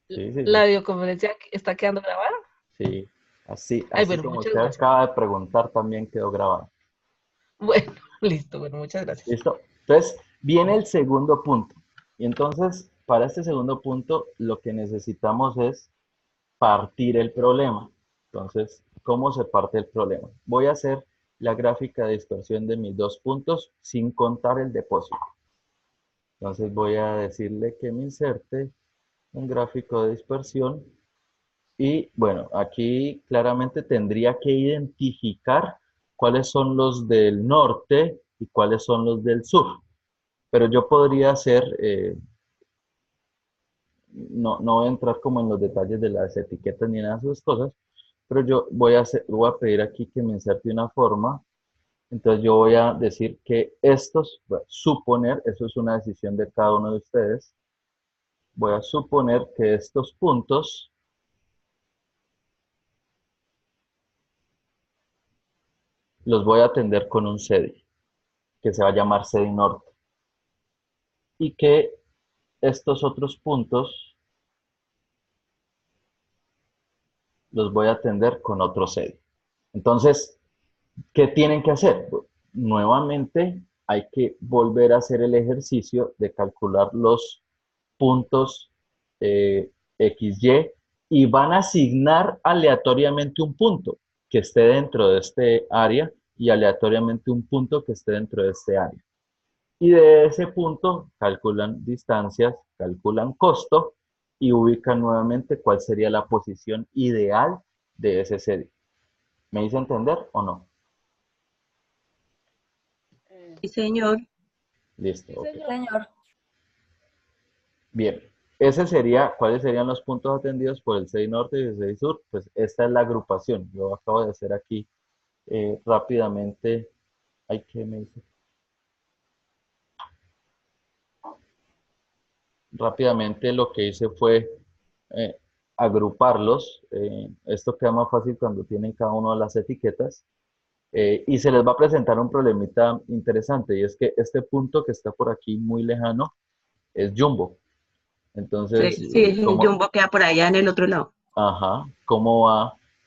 sí, sí, La sí. videoconferencia está quedando grabada. Sí, así, Ay, así bueno, como muchas usted gracias. acaba de preguntar, también quedó grabado. Bueno, listo, bueno, muchas gracias. ¿Listo? Entonces, viene el segundo punto. Y entonces, para este segundo punto, lo que necesitamos es partir el problema. Entonces, ¿cómo se parte el problema? Voy a hacer la gráfica de dispersión de mis dos puntos sin contar el depósito. Entonces, voy a decirle que me inserte un gráfico de dispersión Y bueno, aquí claramente tendría que identificar cuáles son los del norte y cuáles son los del sur. Pero yo podría hacer, no voy a entrar como en los detalles de las etiquetas ni nada de esas cosas, pero yo voy a pedir aquí que me inserte una forma. Entonces yo voy a decir que estos, voy a suponer, eso es una decisión de cada uno de ustedes, voy a suponer que estos puntos los voy a atender con un CEDI, que se va a llamar CEDI Norte, y que estos otros puntos los voy a atender con otro CEDI. Entonces, ¿qué tienen que hacer? Pues, nuevamente hay que volver a hacer el ejercicio de calcular los puntos XY y van a asignar aleatoriamente un punto que esté dentro de este área y aleatoriamente un punto que esté dentro de este área. Y de ese punto calculan distancias, calculan costo y ubican nuevamente cuál sería la posición ideal de ese CEDI. ¿Me hice entender o no? Sí, señor. Listo. Sí, Okay. señor. Bien. ¿Cuáles serían los puntos atendidos por el CEDI Norte y el CEDI Sur? Pues esta es la agrupación. Yo acabo de hacer aquí rápidamente. Ay, ¿qué me dice? Rápidamente lo que hice fue eh, agruparlos. Esto queda más fácil cuando tienen cada una de las etiquetas. Y se les va a presentar un problemita interesante, y es que este punto que está por aquí muy lejano es Jumbo. Sí, Entonces, sí, el Jumbo queda por allá en el otro lado. ajá, ¿cómo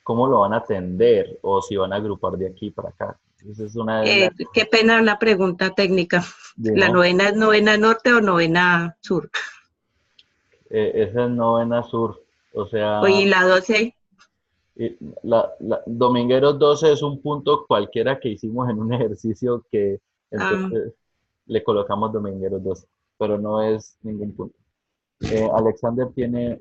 lo van a atender? O si van a agrupar de aquí para acá. Esa es una de las... Qué pena la pregunta técnica. ¿La Dime, novena es novena norte o novena sur? esa es novena sur. O Oye, sea, ¿y la 12? Domingueros 12 es un punto cualquiera que hicimos en un ejercicio que Ah, entonces le colocamos Domingueros 12, pero no es ningún punto. Alexander tiene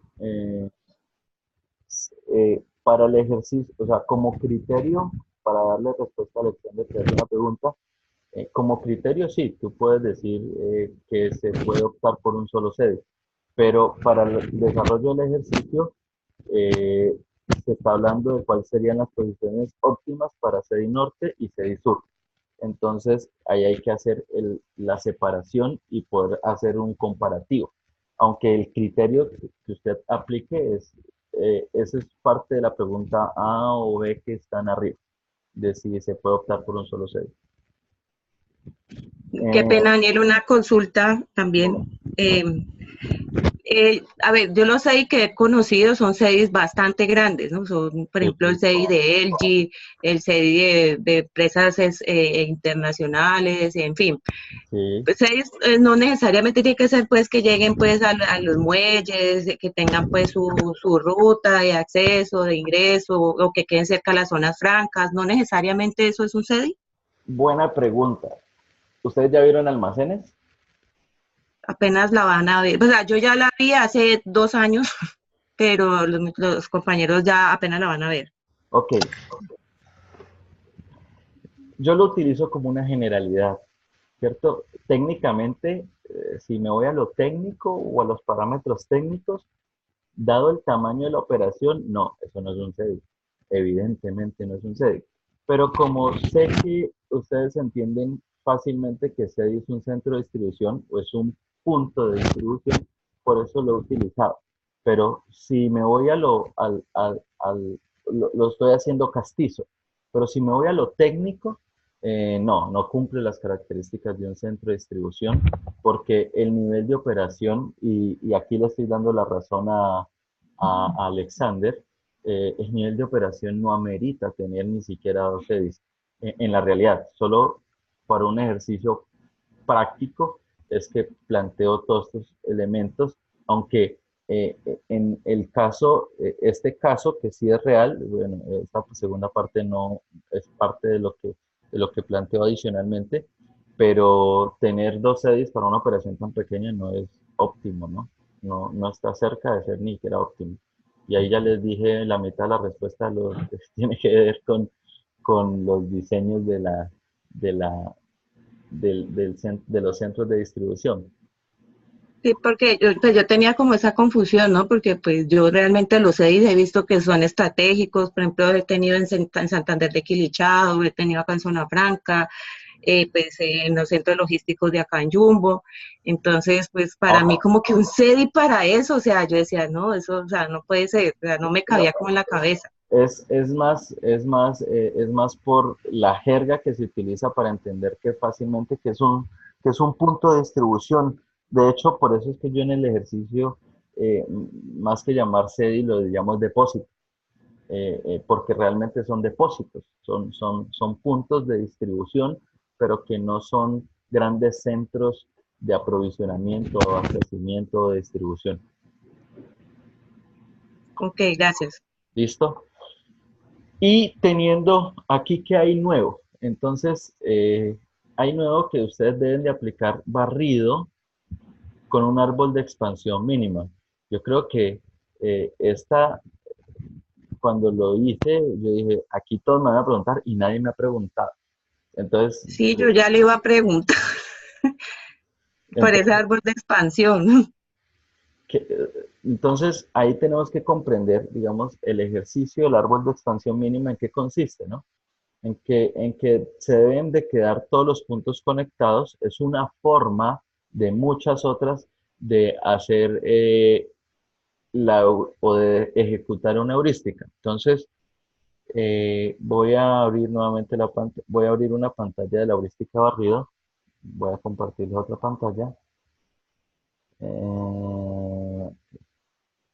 para el ejercicio, o sea, como criterio, para darle respuesta a Alexander, que hace una pregunta, como criterio sí, tú puedes decir que se puede optar por un solo sede, pero para el desarrollo del ejercicio eh, se está hablando de cuáles serían las posiciones óptimas para CEDI Norte y CEDI Sur. Entonces, ahí hay que hacer la separación y poder hacer un comparativo. Aunque el criterio que usted aplique esa es parte de la pregunta A o B que están arriba, de si se puede optar por un solo CEDI. qué Eh, pena, Daniel, una consulta también. Eh, a ver, yo los CEDI que he conocido son CEDIs bastante grandes, ¿no? Son, por ejemplo, el CEDI de LG, el CEDI de empresas internacionales, en fin. sí, Pues CEDIs no necesariamente tiene que ser pues que lleguen pues a los muelles, que tengan pues su ruta de acceso, de ingreso, o que queden cerca de las zonas francas, no necesariamente eso es un CEDI. buena pregunta. ¿Ustedes ya vieron almacenes? Apenas la van a ver, o sea, yo ya la vi hace 2 años, pero los compañeros ya apenas la van a ver. Ok, yo lo utilizo como una generalidad, ¿cierto? Técnicamente, si me voy a lo técnico o a los parámetros técnicos, dado el tamaño de la operación, no, eso no es un CEDI. Evidentemente no es un CEDI. Pero como sé que ustedes entienden fácilmente que CEDI es un centro de distribución o es un punto de distribución, por eso lo he utilizado. Pero si me voy a lo estoy haciendo castizo. Pero si me voy a lo técnico, no cumple las características de un centro de distribución porque el nivel de operación, y aquí le estoy dando la razón a Alexander, el nivel de operación no amerita tener ni siquiera 12 discos. En la realidad, solo para un ejercicio práctico es que planteo todos estos elementos, aunque en el caso, este caso que sí es real, bueno, esta segunda parte no es parte de lo que planteo adicionalmente, pero tener 12 sedis para una operación tan pequeña no es óptimo, ¿no? No está cerca de ser ni siquiera óptimo. Y ahí ya les dije la mitad de la respuesta, lo que tiene que ver con los diseños de la, de los centros de distribución. Sí, porque yo tenía como esa confusión, ¿no? Porque pues yo realmente los he visto que son estratégicos. Por ejemplo, he tenido en Santander de Quilichao, he tenido acá en Zona Franca, pues en los centros logísticos de acá en Jumbo. Entonces, pues para mí Ajá. como que un CEDI para eso, o sea, yo decía, no, eso, o sea, no puede ser, o sea, no me No, cabía como en la cabeza. es más por la jerga que se utiliza para entender que fácilmente que es un punto de distribución. De hecho, por eso es que yo en el ejercicio, más que llamar sede, lo llamo depósito, porque realmente son depósitos, son puntos de distribución, pero que no son grandes centros de aprovisionamiento, abastecimiento o de distribución. Ok, gracias. ¿Listo? Y teniendo aquí que hay nuevo, entonces hay nuevo que ustedes deben de aplicar barrido con un árbol de expansión mínima. Yo creo que esta, cuando lo hice, yo dije, aquí todos me van a preguntar y nadie me ha preguntado. Entonces, Sí, yo ya le iba a preguntar por ese entonces, árbol de expansión. que- entonces ahí tenemos que comprender, digamos, el ejercicio del árbol de expansión mínima en qué consiste, ¿no? En que se deben de quedar todos los puntos conectados, es una forma de muchas otras de hacer o de ejecutar una heurística. Entonces, voy a abrir nuevamente la pantalla, voy a abrir una pantalla de la heurística barrido, voy a compartir la otra pantalla.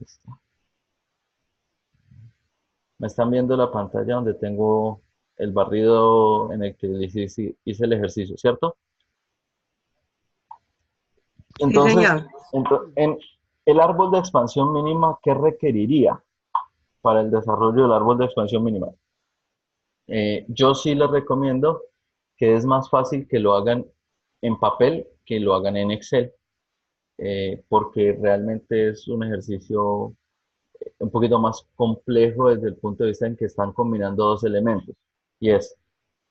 Esta. Me están viendo la pantalla donde tengo el barrido en el que hice el ejercicio, ¿cierto? Sí, Entonces, señor. en el árbol de expansión mínima, ¿qué requeriría para el desarrollo del árbol de expansión mínima? Yo sí les recomiendo que es más fácil que lo hagan en papel que lo hagan en Excel, porque realmente es un ejercicio un poquito más complejo desde el punto de vista en que están combinando dos elementos. Y es,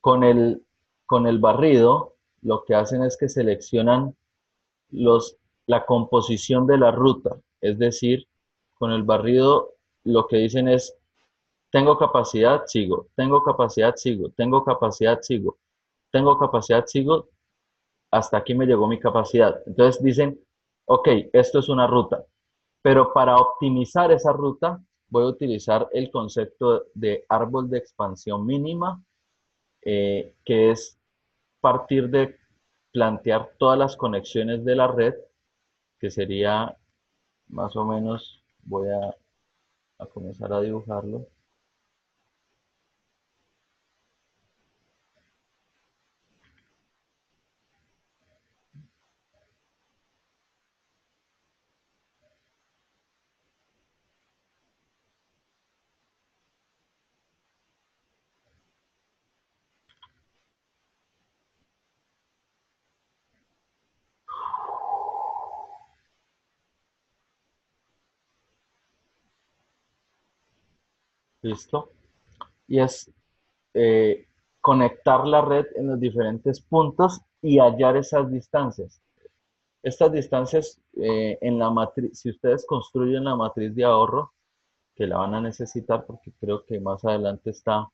con el, con el barrido, lo que hacen es que seleccionan la composición de la ruta. Es decir, con el barrido lo que dicen es, tengo capacidad, sigo, tengo capacidad, sigo, tengo capacidad, sigo, tengo capacidad, sigo, hasta aquí me llegó mi capacidad. Entonces dicen, ok, esto es una ruta, pero para optimizar esa ruta voy a utilizar el concepto de árbol de expansión mínima, que es partir de plantear todas las conexiones de la red, que sería más o menos, voy a comenzar a dibujarlo. ¿Listo? Y es eh, conectar la red en los diferentes puntos y hallar esas distancias. Estas distancias en la matriz, si ustedes construyen la matriz de ahorro, que la van a necesitar porque creo que más adelante está,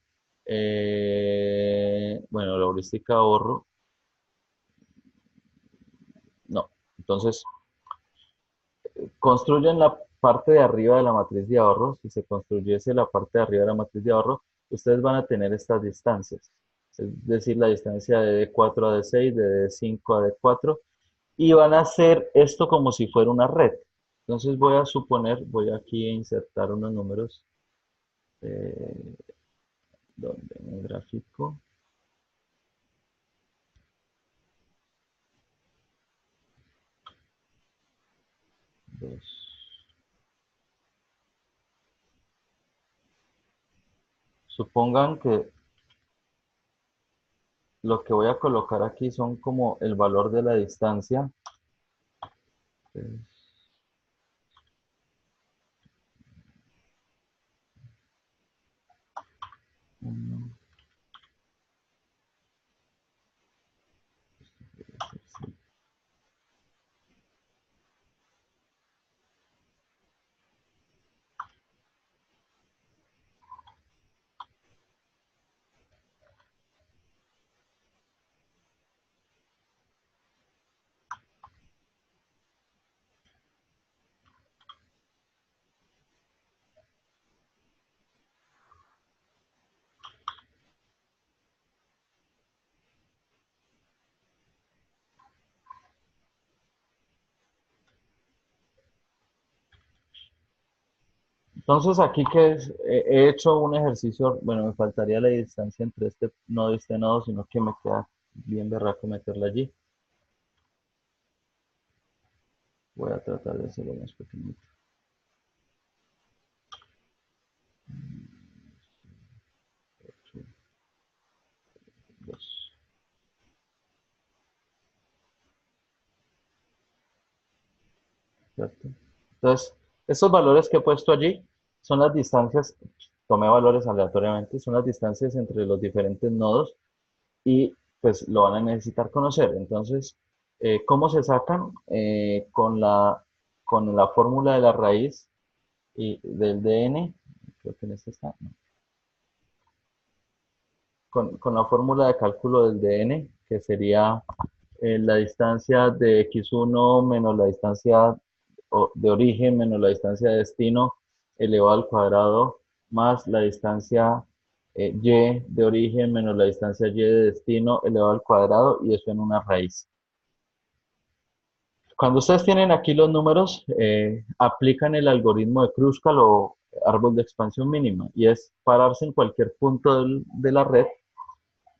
bueno, la heurística de ahorro, no. Entonces, construyen la parte de arriba de la matriz de ahorro. Si se construyese la parte de arriba de la matriz de ahorro, ustedes van a tener estas distancias. Es decir, la distancia de D4 a D6, de D5 a D4, y van a hacer esto como si fuera una red. Entonces voy a suponer, voy aquí a insertar unos números, eh, donde en el gráfico. Dos. Supongan que lo que voy a colocar aquí son como el valor de la distancia. Entonces aquí he hecho un ejercicio, bueno, me faltaría la distancia entre este nodo y este nodo, sino que me queda bien berraco meterla allí. Voy a tratar de hacerlo más pequeñito. Dos. ¿Cierto? Entonces, estos valores que he puesto allí son las distancias, tomé valores aleatoriamente, son las distancias entre los diferentes nodos y pues lo van a necesitar conocer. Entonces, ¿cómo se sacan? Con la fórmula de la raíz y del dn, creo que en este está, no. Con la fórmula de cálculo del dn, que sería la distancia de x1 menos la distancia de origen menos la distancia de destino elevado al cuadrado más la distancia y de origen menos la distancia y de destino elevado al cuadrado, y eso en una raíz. Cuando ustedes tienen aquí los números, aplican el algoritmo de Kruskal o árbol de expansión mínima, y es pararse en cualquier punto de la red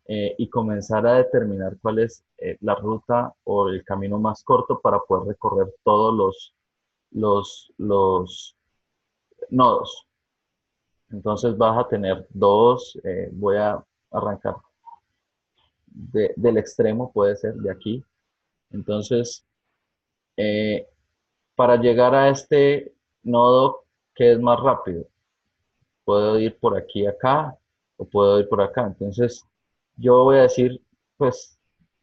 y comenzar a determinar cuál es la ruta o el camino más corto para poder recorrer todos los nodos. Entonces vas a tener dos, voy a arrancar del extremo, puede ser de aquí. Entonces, para llegar a este nodo, ¿qué es más rápido? Puedo ir por aquí acá o puedo ir por acá. Entonces, yo voy a decir, pues,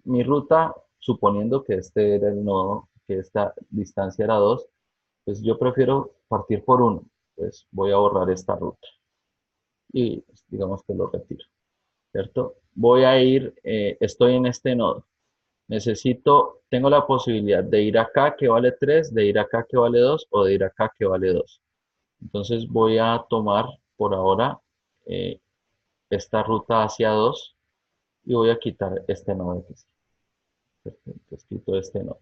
mi ruta, suponiendo que este era el nodo, que esta distancia era 2, pues yo prefiero partir por 1. Pues voy a borrar esta ruta y pues, digamos que lo retiro, ¿cierto? Voy a ir, estoy en este nodo. Tengo la posibilidad de ir acá que vale 3, de ir acá que vale 2 o de ir acá que vale 2. Entonces voy a tomar por ahora esta ruta hacia 2 y voy a quitar este nodo que sí. Entonces quito este nodo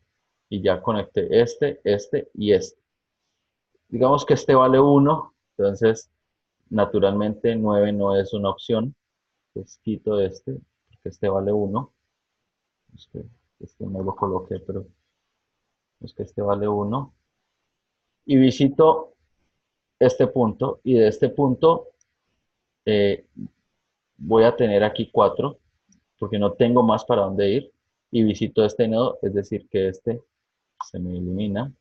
y ya conecté este y este. Digamos que este vale 1, entonces naturalmente 9 no es una opción. Entonces quito porque este vale 1. Este no lo coloqué, pero es que este vale 1. Y visito este punto, y de este punto eh, voy a tener aquí 4, porque no tengo más para dónde ir, y visito este nodo, es decir, que este se me elimina,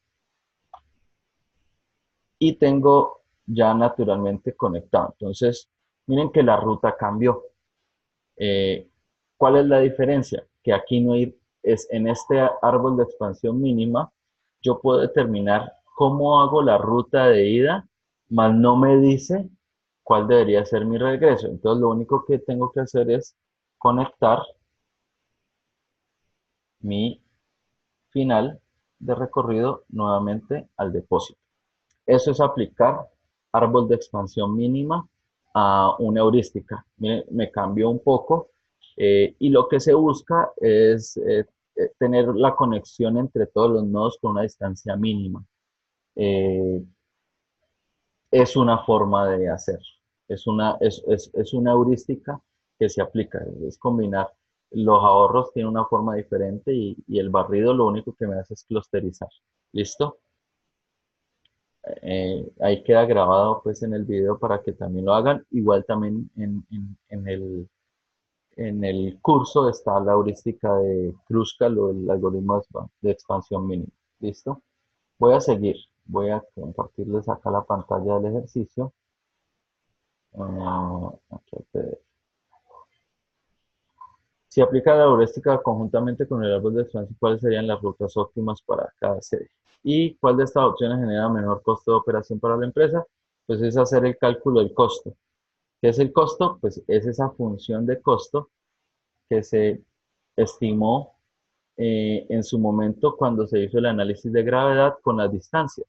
y tengo ya naturalmente conectado. Entonces, miren que la ruta cambió. ¿Cuál es la diferencia? Que aquí no hay, es en este árbol de expansión mínima, yo puedo determinar cómo hago la ruta de ida, mas no me dice cuál debería ser mi regreso. Entonces, lo único que tengo que hacer es conectar mi final de recorrido nuevamente al depósito. Eso es aplicar árbol de expansión mínima a una heurística. Miren, me cambió un poco y lo que se busca es tener la conexión entre todos los nodos con una distancia mínima. Es una forma de hacer. Es una heurística que se aplica. Es combinar. Los ahorros tienen una forma diferente y el barrido lo único que me hace es clusterizar. ¿Listo? Ahí queda grabado pues en el video para que también lo hagan. Igual también en el curso está la heurística de Kruskal o el algoritmo de expansión mínima. ¿Listo? Voy a seguir. Voy a compartirles acá la pantalla del ejercicio. Aquí el PDF. Si aplica la heurística conjuntamente con el árbol de expansión, ¿cuáles serían las rutas óptimas para cada serie? ¿Y cuál de estas opciones genera menor costo de operación para la empresa? Pues es hacer el cálculo del costo. ¿Qué es el costo? Pues es esa función de costo que se estimó en su momento cuando se hizo el análisis de gravedad con las distancias.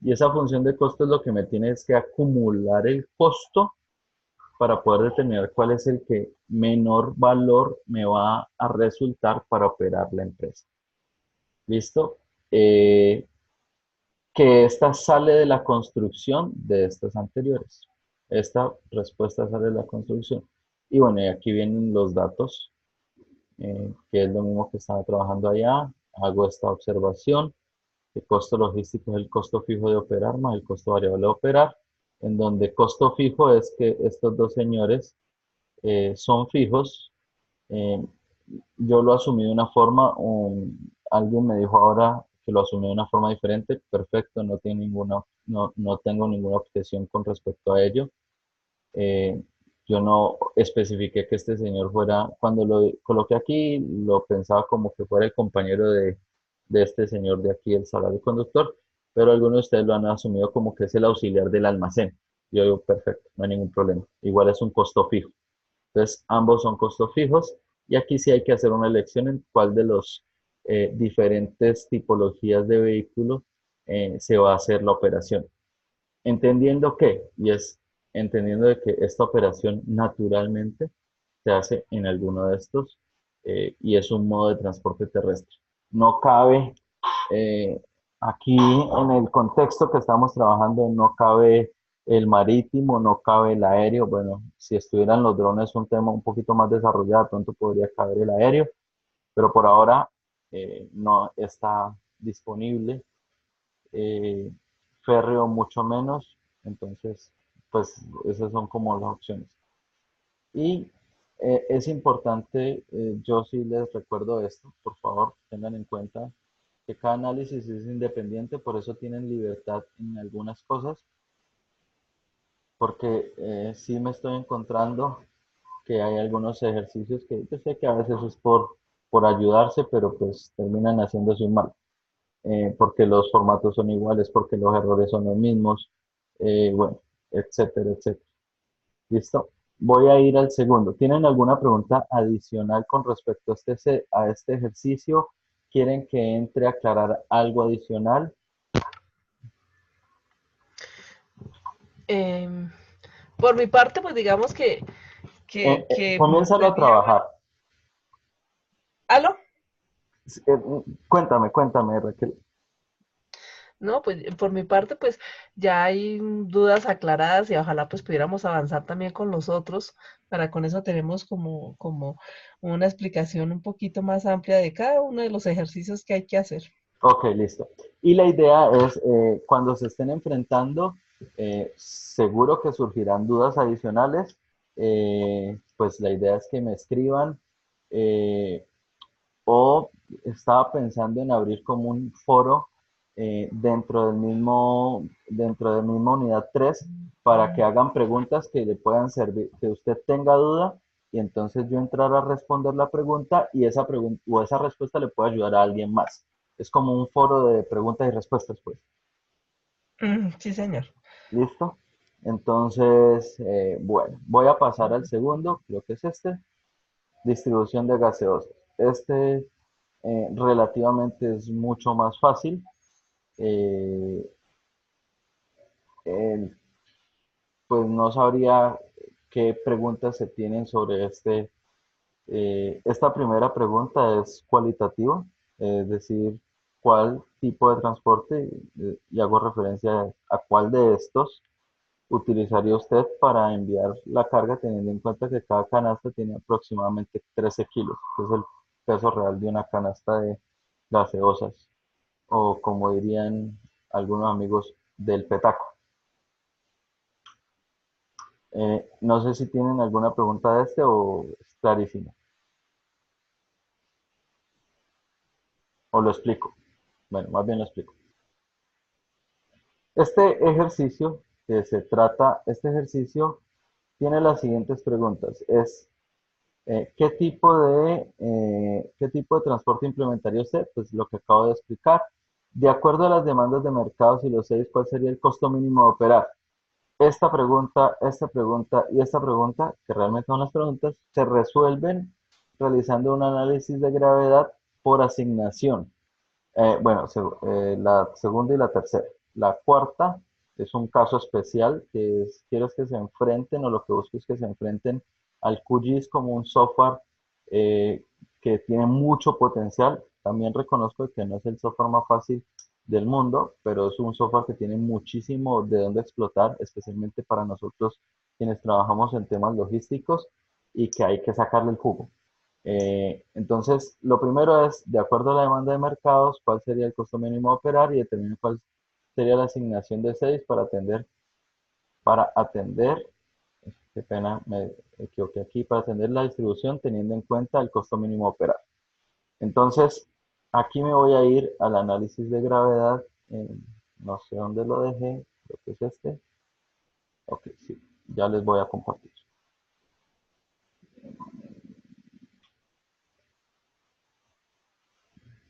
Y esa función de costo es lo que me tiene que acumular el costo para poder determinar cuál es el que menor valor me va a resultar para operar la empresa. ¿Listo? Que esta sale de la construcción de estas anteriores. Esta respuesta sale de la construcción. Y bueno, y aquí vienen los datos, que es lo mismo que estaba trabajando allá. Hago esta observación. El costo logístico es el costo fijo de operar más el costo variable de operar, en donde costo fijo es que estos dos señores son fijos. Eh, yo lo asumí de una forma, alguien me dijo ahora que lo asumí de una forma diferente, perfecto, no, tiene ninguna, no tengo ninguna objeción con respecto a ello. Eh, yo no especifiqué que este señor fuera, cuando lo coloqué aquí, lo pensaba como que fuera el compañero de este señor de aquí, el salario conductor, pero algunos de ustedes lo han asumido como que es el auxiliar del almacén. Yo digo, perfecto, no hay ningún problema. Igual es un costo fijo. Entonces, ambos son costos fijos y aquí sí hay que hacer una elección en cuál de los diferentes tipologías de vehículo se va a hacer la operación. Entendiendo que, y es entendiendo de que esta operación naturalmente se hace en alguno de estos y es un modo de transporte terrestre. No cabe, eh, aquí en el contexto que estamos trabajando, no cabe el marítimo, no cabe el aéreo. Bueno, si estuvieran los drones un tema un poquito más desarrollado, pronto podría caber el aéreo, pero por ahora no está disponible. eh, Férreo mucho menos, entonces pues esas son como las opciones. Y es importante, yo sí les recuerdo esto, por favor, tengan en cuenta que cada análisis es independiente, por eso tienen libertad en algunas cosas, porque sí me estoy encontrando que hay algunos ejercicios que yo sé que a veces es por ayudarse, pero pues terminan haciéndose un mal, porque los formatos son iguales, porque los errores son los mismos, bueno, etcétera, etcétera. ¿Listo? Voy a ir al segundo. ¿Tienen alguna pregunta adicional con respecto a este ejercicio? ¿Quieren que entre a aclarar algo adicional? Em, por mi parte, pues digamos que Comiénzalo a sería... trabajar. ¿Aló? Cuéntame, Raquel. No, pues por mi parte, pues ya hay dudas aclaradas y ojalá pues pudiéramos avanzar también con los otros, para con eso tenemos como una explicación un poquito más amplia de cada uno de los ejercicios que hay que hacer. Ok, listo. Y la idea es, cuando se estén enfrentando, seguro que surgirán dudas adicionales. Pues la idea es que me escriban. eh, o estaba pensando en abrir como un foro dentro del mismo unidad 3 para que hagan preguntas que le puedan servir, que usted tenga duda y entonces yo entrar a responder la pregunta y esa pregunta o esa respuesta le puede ayudar a alguien más. Es como un foro de preguntas y respuestas, pues. Sí, señor. ¿Listo? Entonces, bueno, voy a pasar al segundo, creo que es este, distribución de gaseosas. Este relativamente es mucho más fácil. Eh, el- pues no sabría qué preguntas se tienen sobre este. Esta primera pregunta es cualitativa, es decir, cuál tipo de transporte, y hago referencia a cuál de estos utilizaría usted para enviar la carga, teniendo en cuenta que cada canasta tiene aproximadamente 13 kilos, que es el peso real de una canasta de gaseosas, o como dirían algunos amigos, del petaco. No sé si tienen alguna pregunta de este o es clarísimo, o lo explico. Bueno, más bien lo explico. Este ejercicio este ejercicio tiene las siguientes preguntas. Es ¿Qué tipo de transporte implementaría usted? Pues lo que acabo de explicar. De acuerdo a las demandas de mercados y los seis, ¿cuál sería el costo mínimo de operar? Esta pregunta y esta pregunta, que realmente son las preguntas, se resuelven realizando un análisis de gravedad por asignación. La segunda y la tercera. La cuarta es un caso especial que es, quiero es que se enfrenten o lo que busco es que se enfrenten al QGIS como un software eh, que tiene mucho potencial. También reconozco que no es el software más fácil del mundo, pero es un software que tiene muchísimo de dónde explotar, especialmente para nosotros quienes trabajamos en temas logísticos y que hay que sacarle el jugo. Entonces, lo primero es, de acuerdo a la demanda de mercados, cuál sería el costo mínimo a operar y determinar cuál sería la asignación de 6 para atender, qué pena, me equivoqué aquí, para atender la distribución teniendo en cuenta el costo mínimo a operar. Entonces, aquí me voy a ir al análisis de gravedad, no sé dónde lo dejé, creo que es este. Ok, sí, ya les voy a compartir.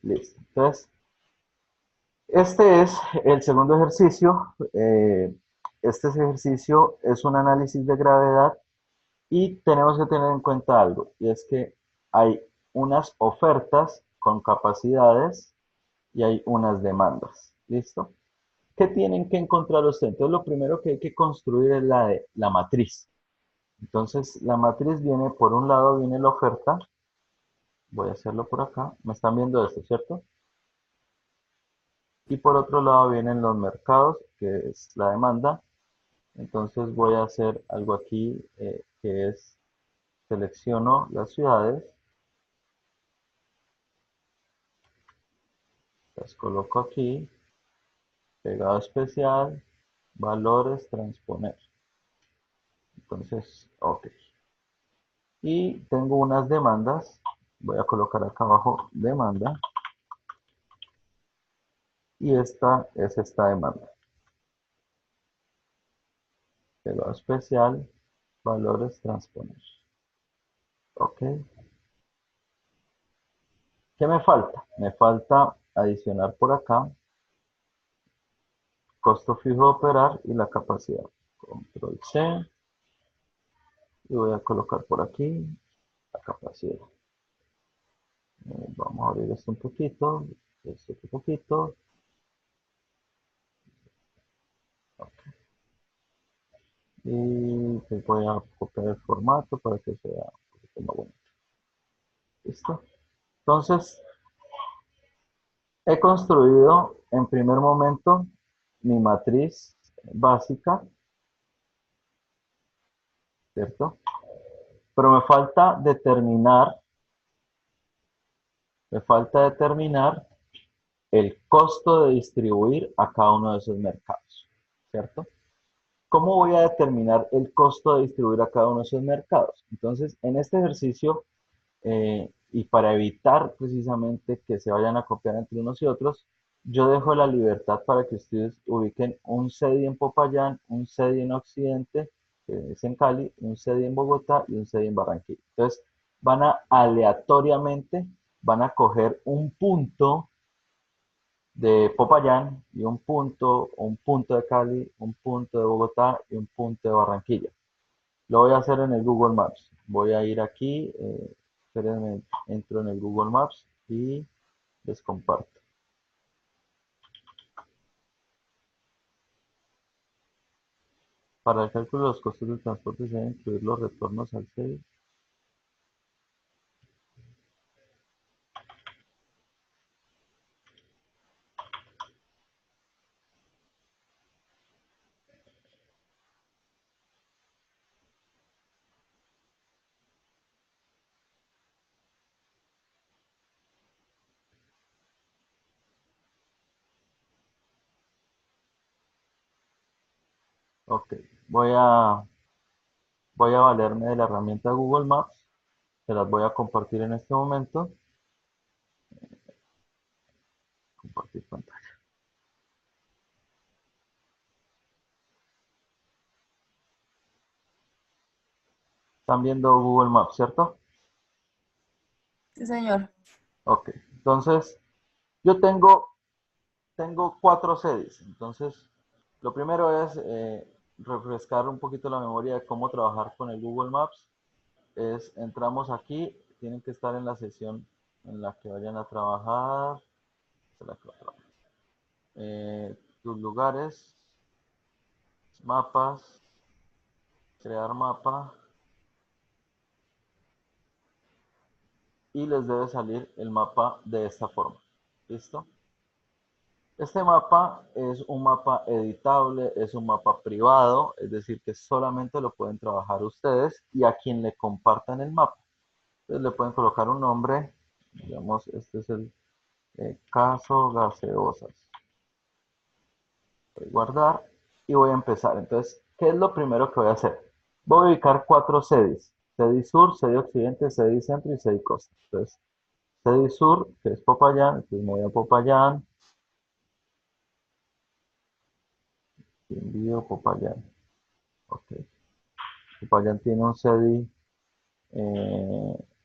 Listo. Entonces, este es el segundo ejercicio. Este ejercicio es un análisis de gravedad y tenemos que tener en cuenta algo, y es que hay unas ofertas con capacidades y hay unas demandas. ¿Listo? ¿Qué tienen que encontrar ustedes? Entonces, lo primero que hay que construir es la matriz. Entonces, la matriz viene, por un lado viene la oferta. Voy a hacerlo por acá. Me están viendo esto, ¿cierto? Y por otro lado vienen los mercados, que es la demanda. Entonces voy a hacer algo aquí que es, selecciono las ciudades, las coloco aquí, pegado especial, valores, transponer. Entonces, ok. Y tengo unas demandas, voy a colocar acá abajo demanda, y esta es esta demanda. Pegado especial, valores, transponer. Ok. ¿Qué me falta? Me falta adicionar por acá costo fijo de operar y la capacidad. Control C y voy a colocar por aquí la capacidad. Vamos a abrir esto un poquito. Okay. Y pues voy a copiar el formato para que sea un poquito más bonito. ¿Listo? Entonces, he construido en primer momento mi matriz básica, ¿cierto? Pero me falta determinar el costo de distribuir a cada uno de esos mercados, ¿cierto? ¿Cómo voy a determinar el costo de distribuir a cada uno de esos mercados? Entonces, en este ejercicio, y para evitar precisamente que se vayan a copiar entre unos y otros, yo dejo la libertad para que ustedes ubiquen un CEDI en Popayán, un CEDI en Occidente, que es en Cali, un CEDI en Bogotá y un CEDI en Barranquilla. Entonces, aleatoriamente, van a coger un punto de Popayán y un punto de Cali, un punto de Bogotá y un punto de Barranquilla. Lo voy a hacer en el Google Maps. Voy a ir aquí, espérenme, entro en el Google Maps y les comparto. Para el cálculo de los costos del transporte se deben incluir los retornos al CEDI. Ok, voy a valerme de la herramienta Google Maps. Se las voy a compartir en este momento. Compartir pantalla. Están viendo Google Maps, ¿cierto? Sí, señor. Ok, entonces yo tengo 4 CEDIs. Entonces, lo primero es refrescar un poquito la memoria de cómo trabajar con el Google Maps. Entramos aquí, tienen que estar en la sesión en la que vayan a trabajar. Tus lugares, mapas, crear mapa, y les debe salir el mapa de esta forma. ¿Listo? Este mapa es un mapa editable, es un mapa privado, es decir, que solamente lo pueden trabajar ustedes y a quien le compartan el mapa. Entonces le pueden colocar un nombre, digamos, este es el caso gaseosas. Voy a guardar y voy a empezar. Entonces, ¿qué es lo primero que voy a hacer? Voy a ubicar 4 CEDIs. CEDI Sur, CEDI Occidente, CEDI Centro y CEDI Costa. Entonces, CEDI Sur, que es Popayán, entonces me voy a Popayán, envío Popayán. Ok. Popayán tiene un CEDI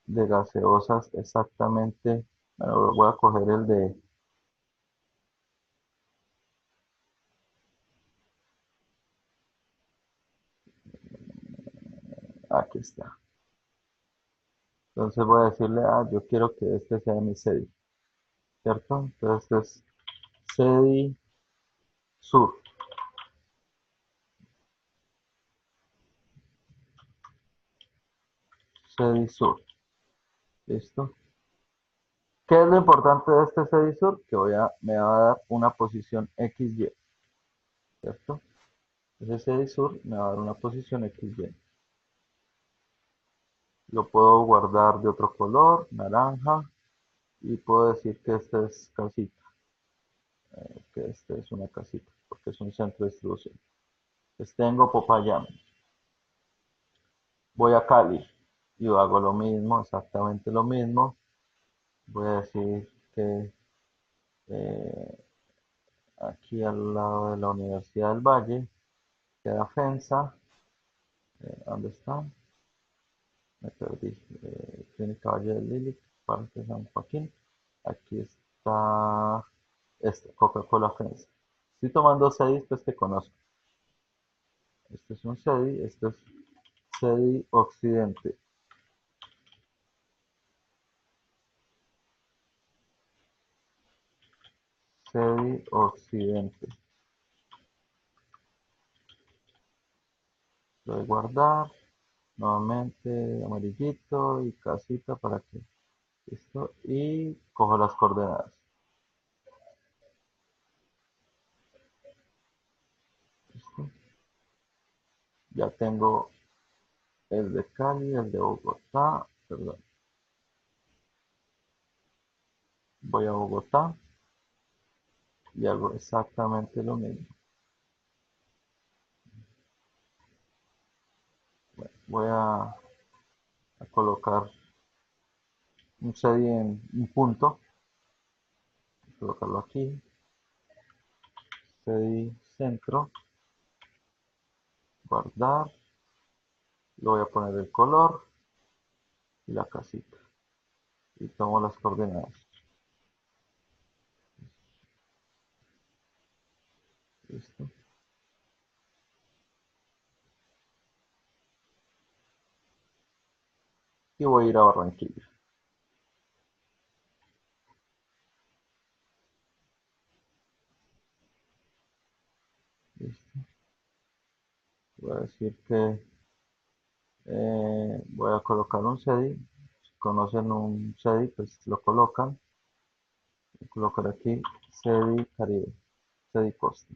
de gaseosas exactamente. Bueno, voy a coger el de... Aquí está. Entonces voy a decirle, yo quiero que este sea mi CEDI, ¿cierto? Entonces este es CEDI Sur. CEDI Sur. ¿Listo? ¿Qué es lo importante de este CEDI Sur? Que me va a dar una posición XY, ¿cierto? Ese CEDI Sur me va a dar una posición XY. Lo puedo guardar de otro color, naranja, y puedo decir que este es casita, que este es una casita, porque es un centro de distribución. Entonces tengo Popayán. Voy a Cali y hago lo mismo, exactamente lo mismo. Voy a decir que aquí al lado de la Universidad del Valle queda FENSA. ¿Dónde está? Me perdí. Clínica Valle del Lilic, Parque San Joaquín. Aquí está Coca-Cola FENSA. Estoy tomando CEDIs pues que conozco. Este es un CEDI, este es CEDI Occidente. CEDI Occidente. Lo voy a guardar. Nuevamente amarillito y casita para que... Listo. Y cojo las coordenadas. ¿Listo? Ya tengo el de Cali, el de Bogotá. Perdón. Voy a Bogotá y hago exactamente lo mismo. Bueno, voy a colocar un CEDI en un punto. Voy a colocarlo aquí. CEDI centro. Guardar. Le voy a poner el color y la casita. Y tomo las coordenadas. Listo. Y voy a ir a Barranquilla. Listo. Voy a decir que voy a colocar un CEDI. Si conocen un CEDI, pues lo colocan. Voy a colocar aquí CEDI Caribe, CEDI Costa.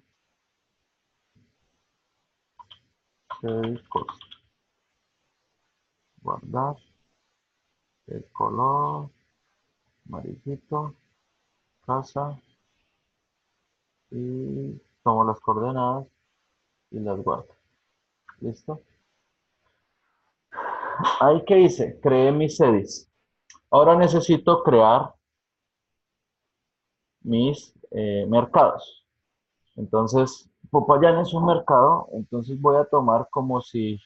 CEDI Costa. Guardar. El color amarillito. Casa. Y tomo las coordenadas y las guardo. ¿Listo? Ahí que hice, creé mis CEDIs. Ahora necesito crear mis mercados. Entonces, Popayán es un mercado, entonces voy a tomar como si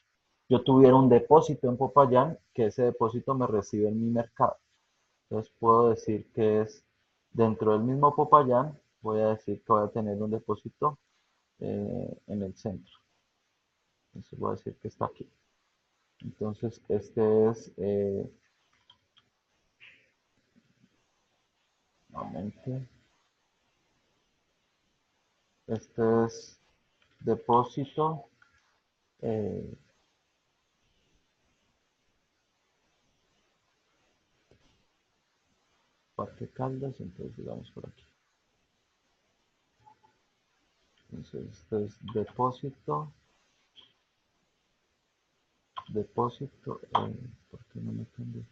yo tuviera un depósito en Popayán, que ese depósito me recibe en mi mercado. Entonces puedo decir que es dentro del mismo Popayán, voy a decir que voy a tener un depósito en el centro. Entonces voy a decir que está aquí. Entonces este es, nuevamente, este es depósito Parque Caldas, entonces digamos por aquí. Entonces esto es depósito, ¿por qué no me cambió?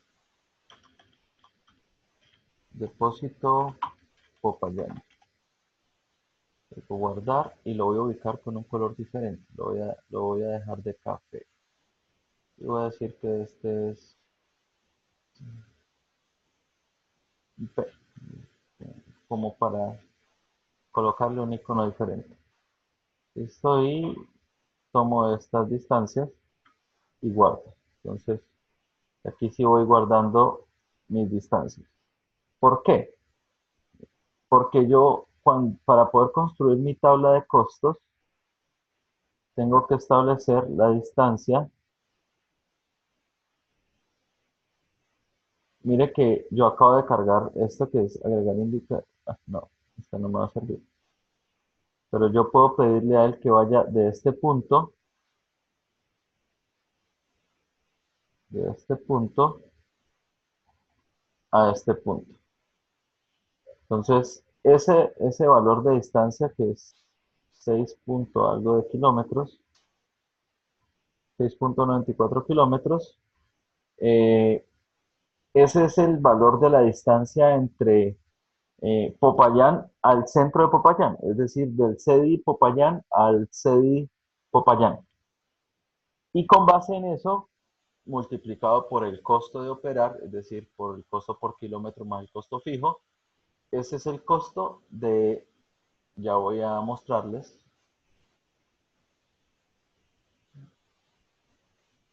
Depósito Popayán. Lo voy a guardar y lo voy a ubicar con un color diferente. Lo voy a dejar de café. Y voy a decir que este es P, como para colocarle un icono diferente. Listo, y tomo estas distancias y guardo. Entonces, aquí sí voy guardando mis distancias. ¿Por qué? Porque yo, para poder construir mi tabla de costos, tengo que establecer la distancia. Mire que yo acabo de cargar esto que es agregar indicador. No, esta no me va a servir. Pero yo puedo pedirle a él que vaya de este punto a este punto. Entonces, ese valor de distancia que es 6 punto algo de kilómetros, 6.94 kilómetros, ese es el valor de la distancia entre Popayán al centro de Popayán, es decir, del CEDI Popayán al CEDI Popayán. Y con base en eso, multiplicado por el costo de operar, es decir, por el costo por kilómetro más el costo fijo, ese es el costo de, ya voy a mostrarles,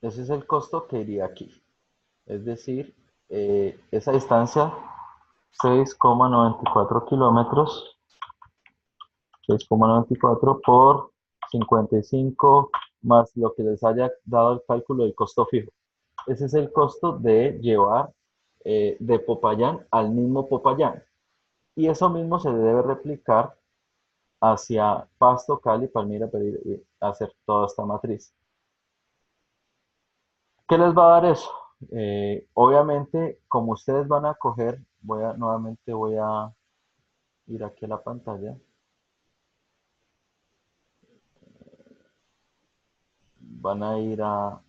ese es el costo que iría aquí. Es decir, esa distancia, 6,94 kilómetros, 6,94 por 55 más lo que les haya dado el cálculo del costo fijo. Ese es el costo de llevar de Popayán al mismo Popayán. Y eso mismo se debe replicar hacia Pasto, Cali, Palmira, Pereira, y hacer toda esta matriz. ¿Qué les va a dar eso? Obviamente, como ustedes van a coger, nuevamente voy a ir aquí a la pantalla. Van a ir a...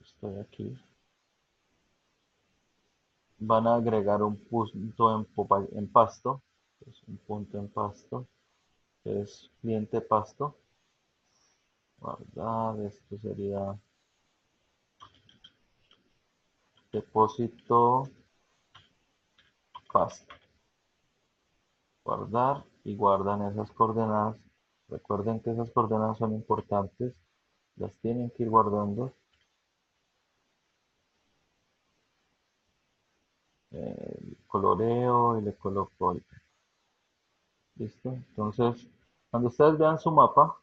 estoy aquí. Van a agregar un punto en Pasto. Es un punto en Pasto. Es cliente Pasto. Guardar, esto sería depósito Pasto. Guardar y guardan esas coordenadas. Recuerden que esas coordenadas son importantes. Las tienen que ir guardando. El coloreo y le coloco el... ¿Listo? Entonces, cuando ustedes vean su mapa,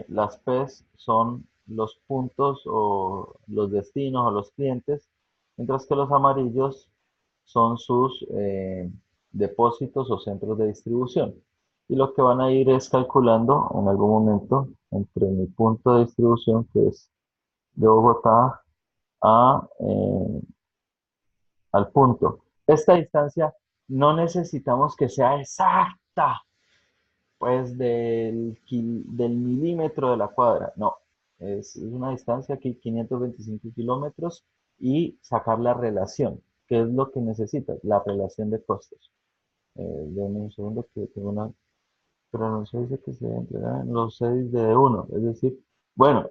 las P's son los puntos o los destinos o los clientes, mientras que los amarillos son sus depósitos o centros de distribución. Y lo que van a ir es calculando en algún momento entre mi punto de distribución, que es de Bogotá al punto. Esta distancia no necesitamos que sea exacta, pues del milímetro de la cuadra, no. Es una distancia aquí, 525 kilómetros, y sacar la relación. ¿Qué es lo que necesitas? La relación de costos. Denme un segundo que tengo una... Pero no se dice que se entregan los 6 de uno. Es decir, bueno,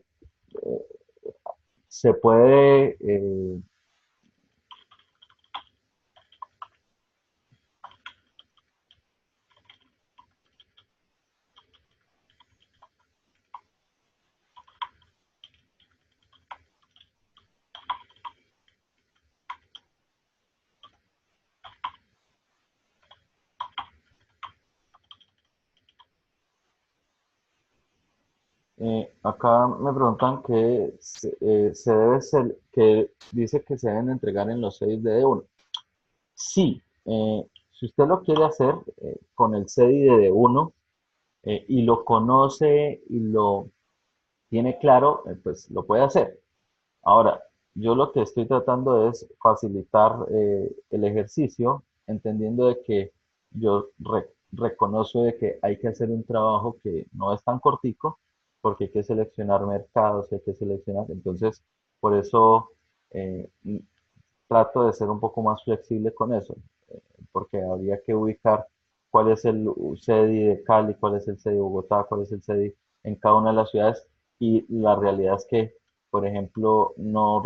eh, se puede... Acá me preguntan que dice que se deben entregar en los CEDIs de D1. Sí, si usted lo quiere hacer con el CEDI de D1 y lo conoce y lo tiene claro, pues lo puede hacer. Ahora, yo lo que estoy tratando es facilitar el ejercicio, entendiendo de que reconozco de que hay que hacer un trabajo que no es tan cortico, porque hay que seleccionar mercados, hay que seleccionar, entonces, por eso trato de ser un poco más flexible con eso, porque habría que ubicar cuál es el CEDI de Cali, cuál es el CEDI de Bogotá, cuál es el CEDI en cada una de las ciudades, y la realidad es que, por ejemplo, no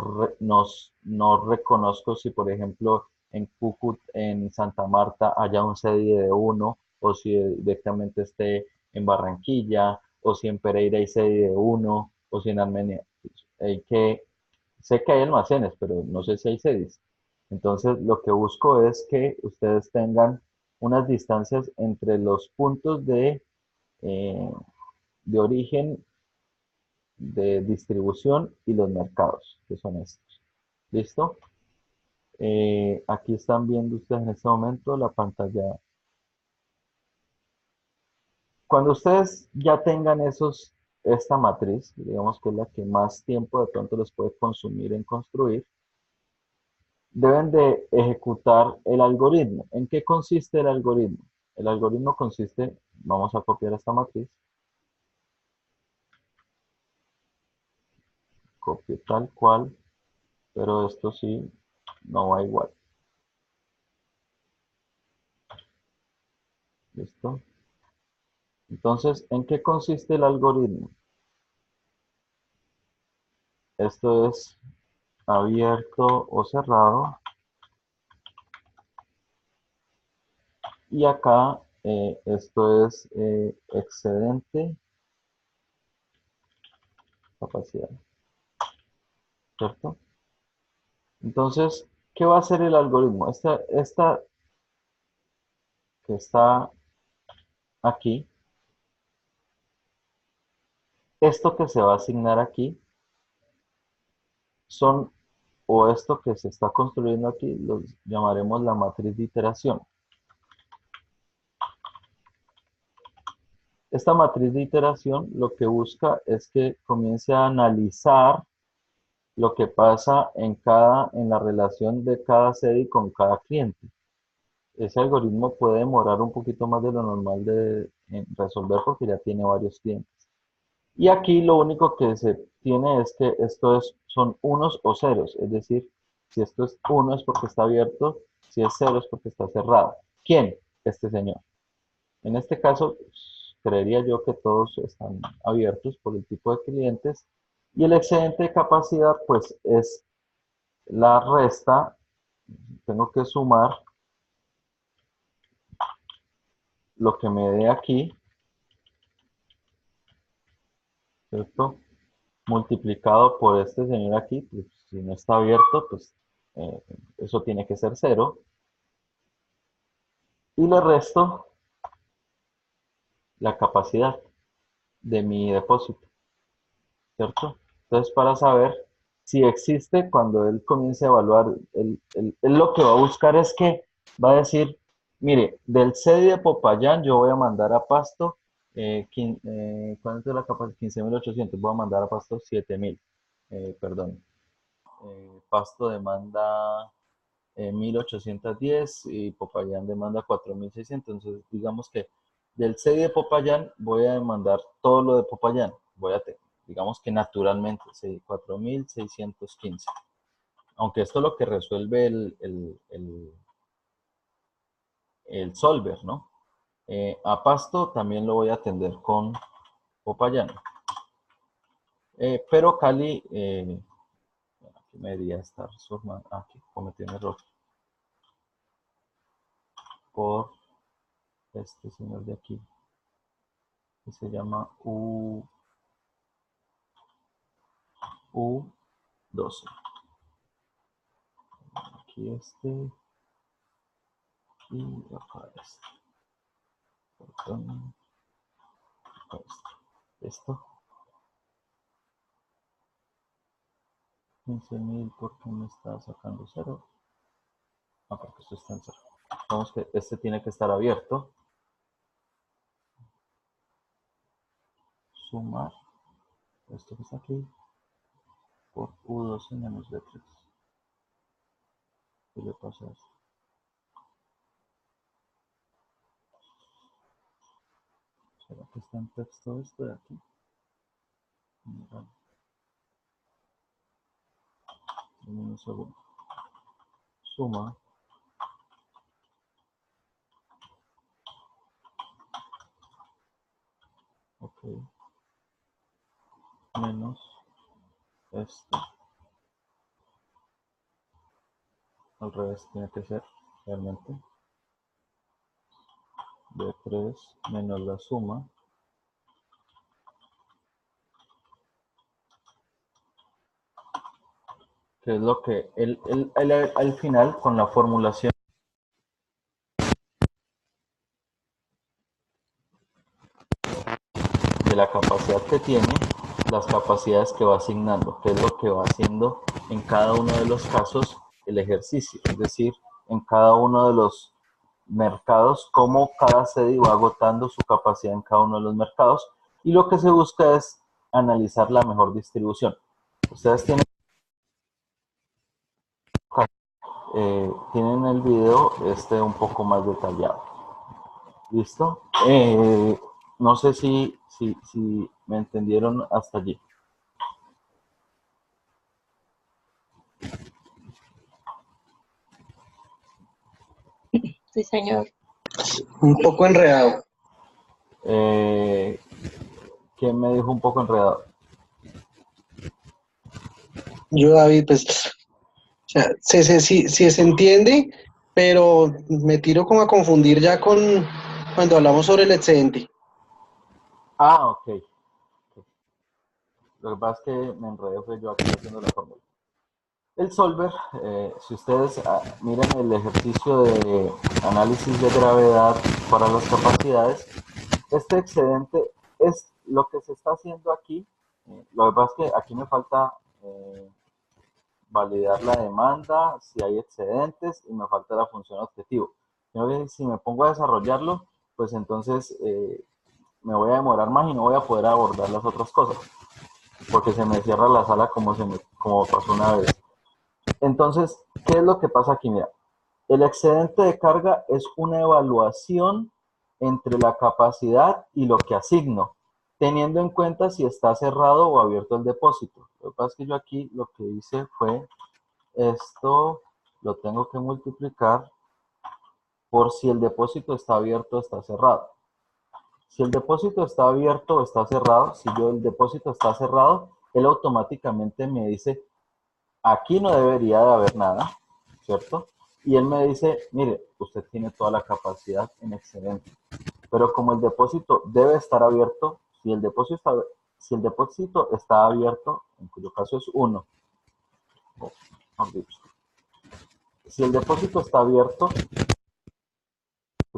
reconozco si, por ejemplo, en Cúcuta, en Santa Marta, haya un CEDI de uno, o si directamente esté en Barranquilla, o si en Pereira hay CEDI de uno, o si en Armenia. Hay que Sé que hay almacenes, pero no sé si hay sedes. Entonces, lo que busco es que ustedes tengan unas distancias entre los puntos eh, de origen, de distribución y los mercados, que son estos. ¿Listo? Aquí están viendo ustedes en este momento la pantalla. Cuando ustedes ya tengan esta matriz, digamos que es la que más tiempo de pronto les puede consumir en construir, deben de ejecutar el algoritmo. ¿En qué consiste el algoritmo? El algoritmo consiste, vamos a copiar esta matriz, copio tal cual, pero esto sí no va igual. ¿Listo? Entonces, ¿en qué consiste el algoritmo? Esto es abierto o cerrado. Y acá esto es excedente capacidad. ¿Cierto? Entonces, ¿qué va a hacer el algoritmo? Esta que está aquí, esto que se va a asignar aquí, son, o esto que se está construyendo aquí, los llamaremos la matriz de iteración. Esta matriz de iteración lo que busca es que comience a analizar lo que pasa en la relación de cada sede y con cada cliente. Ese algoritmo puede demorar un poquito más de lo normal en resolver porque ya tiene varios clientes. Y aquí lo único que se tiene es que son unos o ceros, es decir, si esto es 1 es porque está abierto, si es 0 es porque está cerrado. ¿Quién? Este señor. En este caso, pues, creería yo que todos están abiertos por el tipo de clientes. Y el excedente de capacidad, pues es la resta, tengo que sumar lo que me dé aquí, ¿cierto? Multiplicado por este señor aquí, pues si no está abierto, pues eh, eso tiene que ser 0. Y le resto la capacidad de mi depósito, ¿cierto? Entonces, para saber si existe, cuando él comience a evaluar, él lo que va a buscar es que va a decir, mire, del CEDI de Popayán yo voy a mandar a Pasto, ¿cuánto es la capacidad? 15.800, voy a mandar a Pasto 7.000, perdón. Pasto demanda 1.810 y Popayán demanda 4.600. Entonces, digamos que del CEDI de Popayán voy a demandar todo lo de Popayán. Digamos que naturalmente, 4.615. Aunque esto es lo que resuelve el solver, ¿no? A Pasto también lo voy a atender con Popayán. Pero Cali, aquí me debería estar sumando. Aquí cometí un error. Por este señor de aquí, que se llama U12. Aquí este y acá este. Perdón, acá este. Esto. 15.000, ¿por qué me está sacando 0? Ah, porque esto está en 0. Vamos que este tiene que estar abierto. Sumar esto que está aquí por U12 menos B3. ¿Qué le pasa a esto? ¿Será que está en texto esto de aquí? Vale. Un segundo. Suma. Ok. Menos esto. Al revés tiene que ser realmente. B3 menos la suma. Que es lo que al final con la formulación de la capacidad que tiene, las capacidades que va asignando, que es lo que va haciendo en cada uno de los casos el ejercicio, es decir, en cada uno de los mercados, cómo cada CDI va agotando su capacidad en cada uno de los mercados, y lo que se busca es analizar la mejor distribución. Ustedes tienen el video un poco más detallado. ¿Listo? No sé si me entendieron hasta allí. Sí, señor. Un poco enredado. ¿Quién me dijo un poco enredado? Yo, David, pues, o sea, sí se entiende, pero me tiro como a confundir ya con cuando hablamos sobre el excedente. Ah, ok. Lo que pasa es que me enredé fue yo aquí haciendo la fórmula. El solver, si ustedes miran el ejercicio de análisis de gravedad para las capacidades, este excedente es lo que se está haciendo aquí. Lo que pasa es que aquí me falta validar la demanda, si hay excedentes y me falta la función objetivo. Si me pongo a desarrollarlo, pues entonces me voy a demorar más y no voy a poder abordar las otras cosas, porque se me cierra la sala como pasó una vez. Entonces, ¿qué es lo que pasa aquí? Mira, el excedente de carga es una evaluación entre la capacidad y lo que asigno, teniendo en cuenta si está cerrado o abierto el depósito. Lo que pasa es que yo aquí lo que hice fue esto, lo tengo que multiplicar por si el depósito está abierto o está cerrado. Si el depósito está abierto o está cerrado, si el depósito está cerrado, él automáticamente me dice, aquí no debería de haber nada, ¿cierto? Y él me dice, mire, usted tiene toda la capacidad en excedente. Pero como el depósito debe estar abierto, si el depósito está abierto, en cuyo caso es 1, si el depósito está abierto,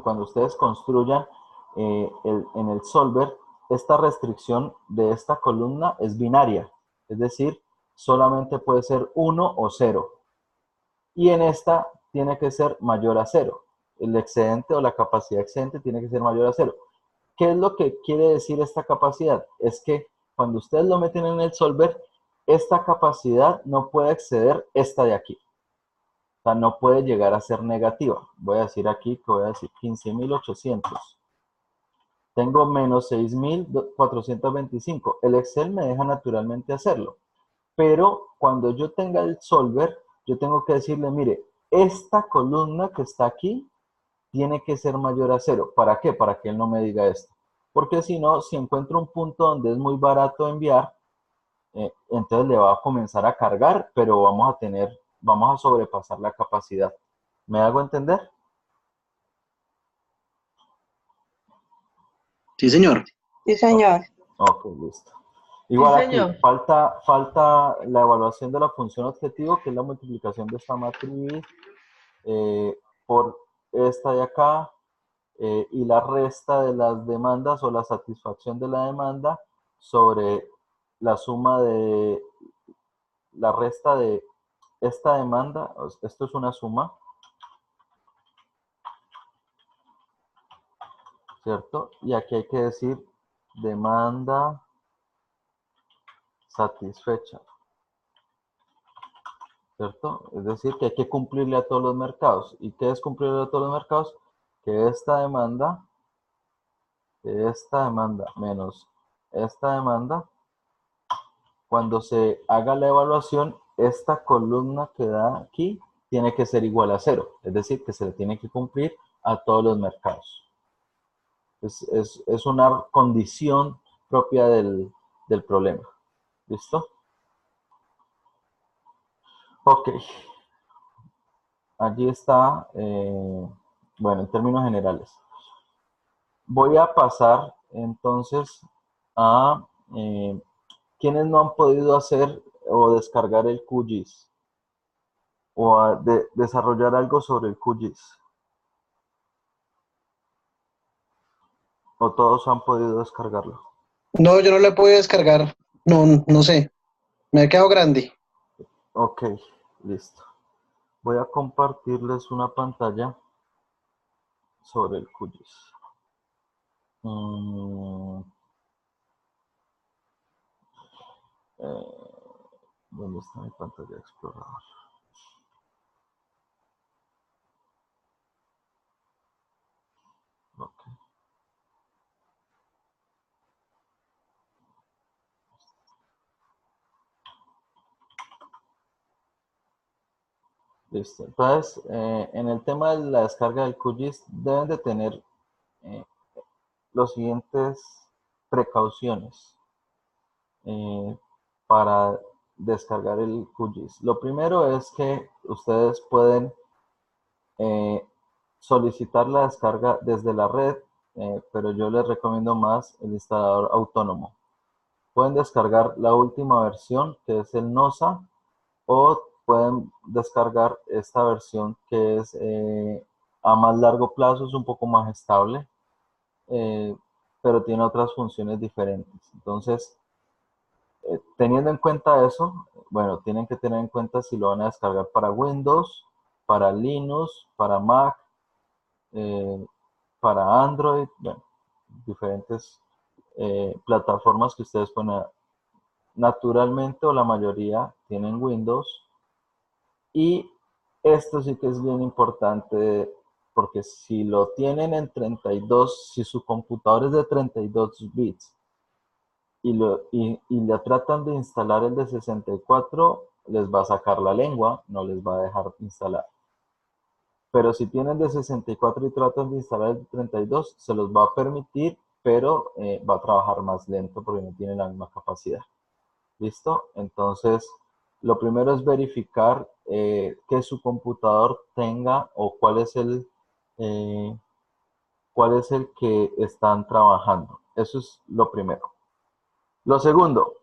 cuando ustedes construyan en el solver, esta restricción de esta columna es binaria, es decir, solamente puede ser 1 o 0. Y en esta tiene que ser mayor a 0. El excedente o la capacidad excedente tiene que ser mayor a 0. ¿Qué es lo que quiere decir esta capacidad? Es que cuando ustedes lo meten en el solver, esta capacidad no puede exceder esta de aquí. O sea, no puede llegar a ser negativa. Voy a decir aquí que voy a decir 15.800. Tengo menos 6.425. El Excel me deja naturalmente hacerlo. Pero cuando yo tenga el solver, yo tengo que decirle, mire, esta columna que está aquí tiene que ser mayor a 0. ¿Para qué? Para que él no me diga esto. Porque si no, si encuentro un punto donde es muy barato enviar, entonces le va a comenzar a cargar, pero vamos a sobrepasar la capacidad. ¿Me hago entender? Sí, señor. Sí, señor. Ok, listo. Igual Sí, aquí, señor. falta la evaluación de la función objetivo, que es la multiplicación de esta matriz por esta de acá, y la resta de las demandas o la satisfacción de la demanda sobre la suma de la resta de esta demanda, esto es una suma, ¿cierto? Y aquí hay que decir demanda satisfecha, ¿cierto? Es decir, que hay que cumplirle a todos los mercados. ¿Y qué es cumplirle a todos los mercados? Que esta demanda menos esta demanda, cuando se haga la evaluación, esta columna que da aquí tiene que ser igual a 0, es decir, que se le tiene que cumplir a todos los mercados. Es una condición propia del problema. ¿Listo? Ok. Allí está, bueno, en términos generales. Voy a pasar entonces a quienes no han podido hacer o descargar el QGIS o a desarrollar algo sobre el QGIS. ¿O todos han podido descargarlo? No, yo no le puedo descargar. No, no sé. Me ha quedado grande. Ok, listo. Voy a compartirles una pantalla sobre el QGIS. ¿Dónde está mi pantalla explorador? Ok. Listo. Entonces, en el tema de la descarga del QGIS deben de tener los siguientes precauciones para descargar el QGIS. Lo primero es que ustedes pueden solicitar la descarga desde la red, pero yo les recomiendo más el instalador autónomo. Pueden descargar la última versión, que es el NOSA, o pueden descargar esta versión que es a más largo plazo, es un poco más estable, pero tiene otras funciones diferentes. Entonces, teniendo en cuenta eso, bueno, tienen que tener en cuenta si lo van a descargar para Windows, para Linux, para Mac, para Android, bueno, diferentes plataformas que ustedes pueden. Naturalmente, o la mayoría, tienen Windows. Y esto sí que es bien importante, porque si lo tienen en 32, si su computador es de 32 bits y le tratan de instalar el de 64, les va a sacar la lengua, no les va a dejar instalar. Pero si tienen de 64 y tratan de instalar el de 32, se los va a permitir, pero va a trabajar más lento porque no tiene la misma capacidad. ¿Listo? Entonces, lo primero es verificar que su computador tenga o cuál es el que están trabajando. Eso es lo primero. Lo segundo,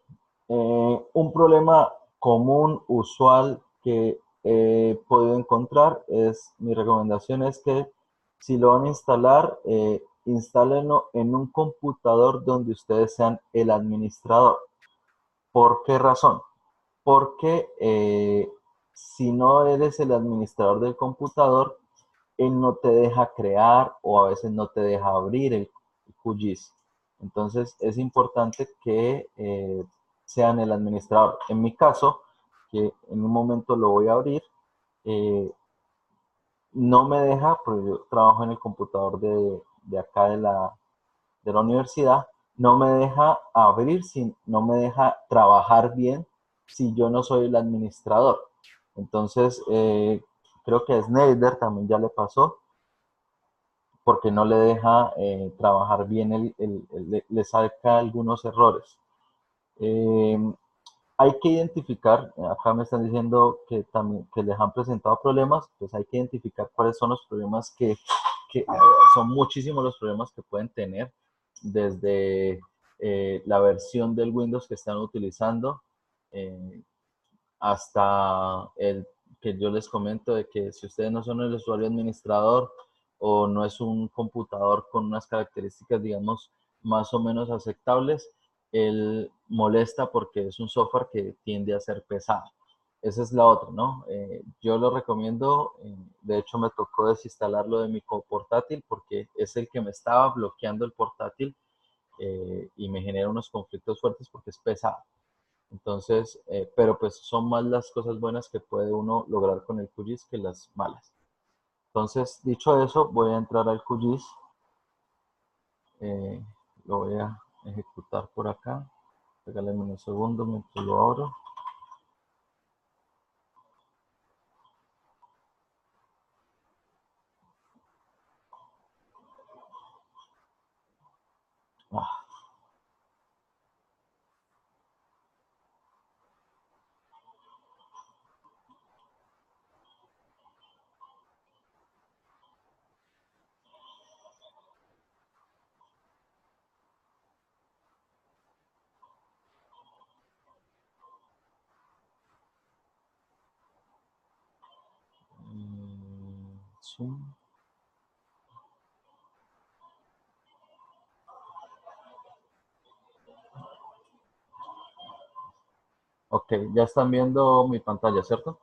un problema común, usual, que he podido encontrar mi recomendación es que si lo van a instalar, instálenlo en un computador donde ustedes sean el administrador. ¿Por qué razón? Porque si no eres el administrador del computador, él no te deja crear o a veces no te deja abrir el QGIS. Entonces es importante que sean el administrador. En mi caso, que en un momento lo voy a abrir, no me deja, porque yo trabajo en el computador de acá de la universidad, no me deja abrir, no me deja trabajar bien si yo no soy el administrador. Entonces, creo que a Snyder también ya le pasó, porque no le deja trabajar bien, le saca algunos errores. Hay que identificar, acá me están diciendo que también que les han presentado problemas, pues hay que identificar cuáles son los problemas que son muchísimos los problemas que pueden tener desde la versión del Windows que están utilizando hasta el que yo les comento de que si ustedes no son el usuario administrador o no es un computador con unas características, digamos, más o menos aceptables, él molesta porque es un software que tiende a ser pesado. esa es la otra, ¿no? Yo lo recomiendo, de hecho me tocó desinstalarlo de mi portátil porque es el que me estaba bloqueando el portátil y me genera unos conflictos fuertes porque es pesado. Entonces, pero pues son más las cosas buenas que puede uno lograr con el QGIS que las malas. Entonces, dicho eso, voy a entrar al QGIS. Lo voy a ejecutar por acá. Regálenme un segundo mientras lo abro. Ah, sí. Ok, ya están viendo mi pantalla, ¿cierto?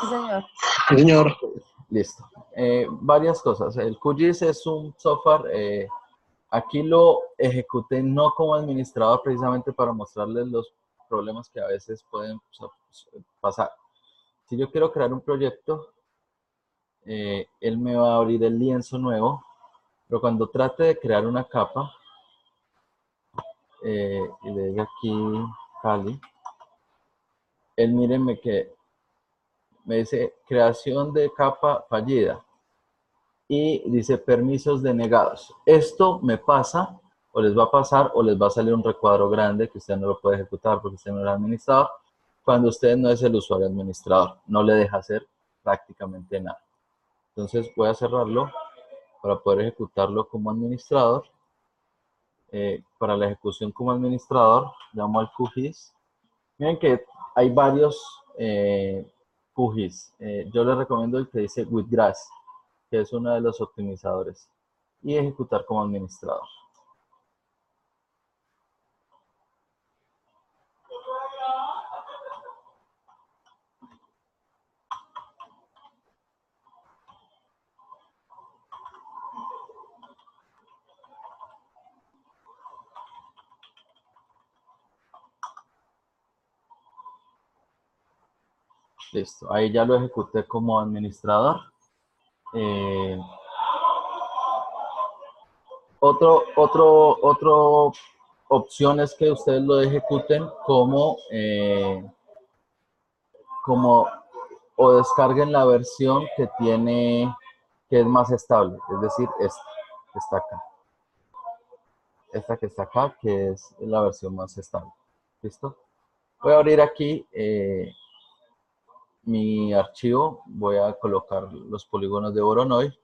Sí, señor. Sí, señor. Listo. Varias cosas. El QGIS es un software, aquí lo ejecuté no como administrador precisamente para mostrarles los problemas que a veces pueden pasar. Si yo quiero crear un proyecto, él me va a abrir el lienzo nuevo, pero cuando trate de crear una capa, y le diga aquí Cali, él mírenme que me dice creación de capa fallida y dice permisos denegados. Esto me pasa o les va a pasar o les va a salir un recuadro grande que usted no lo puede ejecutar porque usted no es el administrador. Cuando usted no es el usuario administrador, no le deja hacer prácticamente nada. Entonces voy a cerrarlo para poder ejecutarlo como administrador. Para la ejecución como administrador, llamo al QGIS. Miren que hay varios QGIS. Yo les recomiendo el que dice Wheatgrass, que es uno de los optimizadores, y ejecutar como administrador. Listo, ahí ya lo ejecuté como administrador. Otro opción es que ustedes lo ejecuten como o descarguen la versión que es más estable, es decir, esta que está acá. Esta que está acá, que es la versión más estable. ¿Listo? Voy a abrir aquí mi archivo, voy a colocar los polígonos de Voronoi.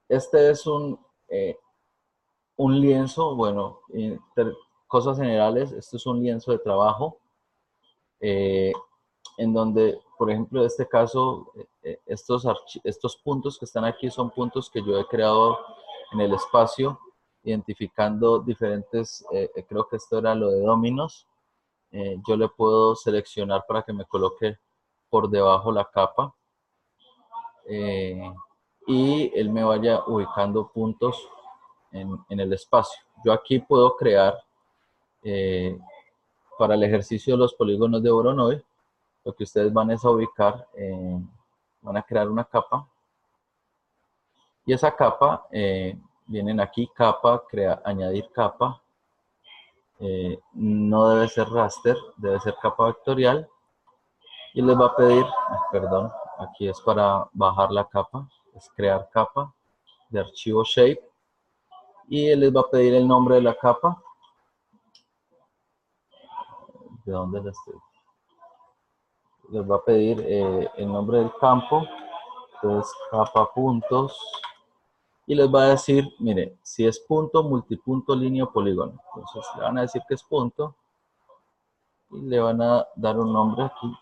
Este es un lienzo, bueno, cosas generales, esto es un lienzo de trabajo, en donde, por ejemplo, en este caso, estos puntos que están aquí son puntos que yo he creado en el espacio, identificando diferentes, creo que esto era lo de dominos. Yo le puedo seleccionar para que me coloque por debajo la capa y él me vaya ubicando puntos en el espacio. Yo aquí puedo crear, para el ejercicio de los polígonos de Voronoi, lo que ustedes van es a ubicar, van a crear una capa y esa capa, vienen aquí, capa, añadir capa, no debe ser raster, debe ser capa vectorial y les va a pedir, perdón, aquí es para bajar la capa, es crear capa de archivo shape y él les va a pedir el nombre de la capa, de dónde la estoy, les va a pedir el nombre del campo, entonces capa puntos y les va a decir, mire, si es punto, multipunto, línea o polígono, entonces le van a decir que es punto y le van a dar un nombre aquí,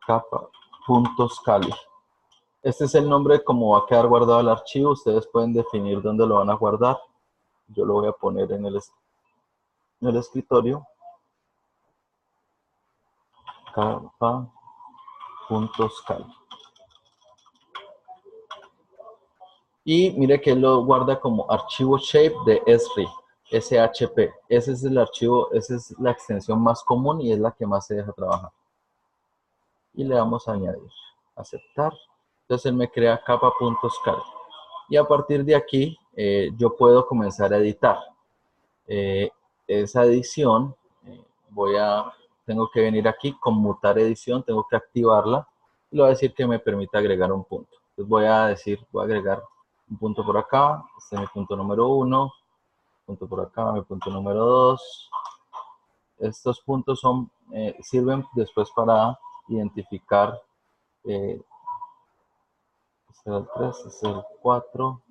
capa puntos Cali. Este es el nombre como va a quedar guardado el archivo. Ustedes pueden definir dónde lo van a guardar. Yo lo voy a poner en el el escritorio, capa.scal. Y mire que él lo guarda como archivo shape de Esri, SHP. Ese es el archivo, esa es la extensión más común y es la que más se deja trabajar. Y le damos a añadir, aceptar. Entonces él me crea capa.scal. Y a partir de aquí yo puedo comenzar a editar. Esa edición, tengo que venir aquí, conmutar edición, tengo que activarla. Y le voy a decir que me permita agregar un punto. Entonces voy a agregar un punto por acá, este es mi punto número 1, punto por acá, mi punto número 2. Estos puntos sirven después para identificar, este es el 3, este es el 4.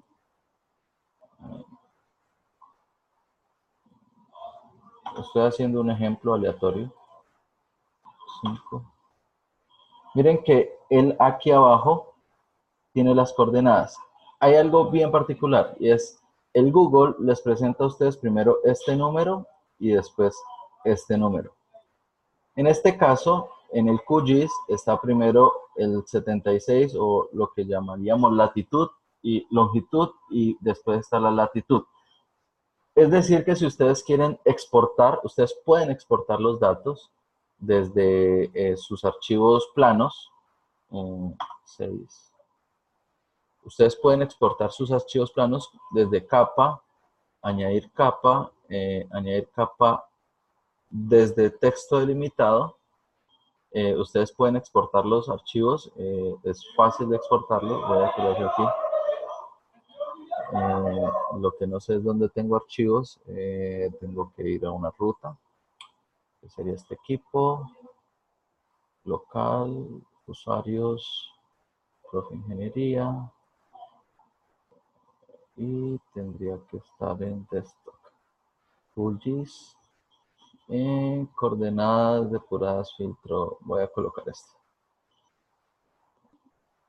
Estoy haciendo un ejemplo aleatorio. 5. Miren que él aquí abajo tiene las coordenadas. Hay algo bien particular y es el Google les presenta a ustedes primero este número y después este número. En este caso, en el QGIS está primero el 76 o lo que llamaríamos latitud y longitud y después está la latitud. Es decir que si ustedes quieren exportar, ustedes pueden exportar los datos desde sus archivos planos. 6. Ustedes pueden exportar sus archivos planos desde capa, añadir capa desde texto delimitado. Ustedes pueden exportar los archivos, es fácil de exportarlo. Voy a colocar aquí. Lo que no sé es dónde tengo archivos, tengo que ir a una ruta, que sería este equipo, local, usuarios, profe ingeniería, y tendría que estar en desktop. QGIS, en coordenadas depuradas, filtro, voy a colocar esto.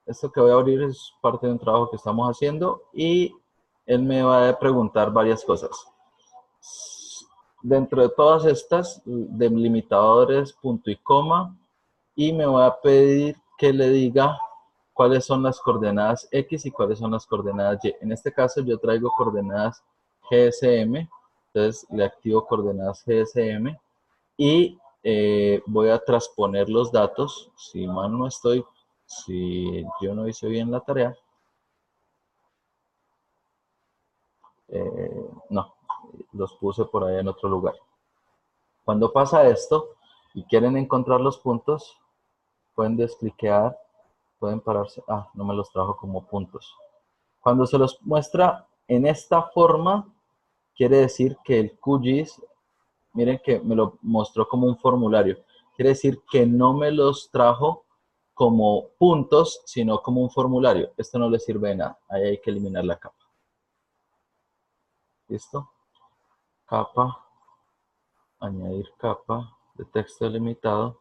Esto que voy a abrir es parte de un trabajo que estamos haciendo y él me va a preguntar varias cosas. Dentro de todas estas, delimitadores, punto y coma, y me va a pedir que le diga cuáles son las coordenadas X y cuáles son las coordenadas Y. En este caso yo traigo coordenadas GSM, entonces le activo coordenadas GSM y voy a transponer los datos, si mal no estoy, si yo no hice bien la tarea, no, los puse por ahí en otro lugar. Cuando pasa esto y quieren encontrar los puntos, pueden descliquear, pueden pararse, no me los trajo como puntos. Cuando se los muestra en esta forma, quiere decir que el QGIS, miren que me lo mostró como un formulario, quiere decir que no me los trajo como puntos, sino como un formulario. Esto no le sirve de nada, ahí hay que eliminar la capa. ¿Listo? Capa, añadir capa de texto delimitado,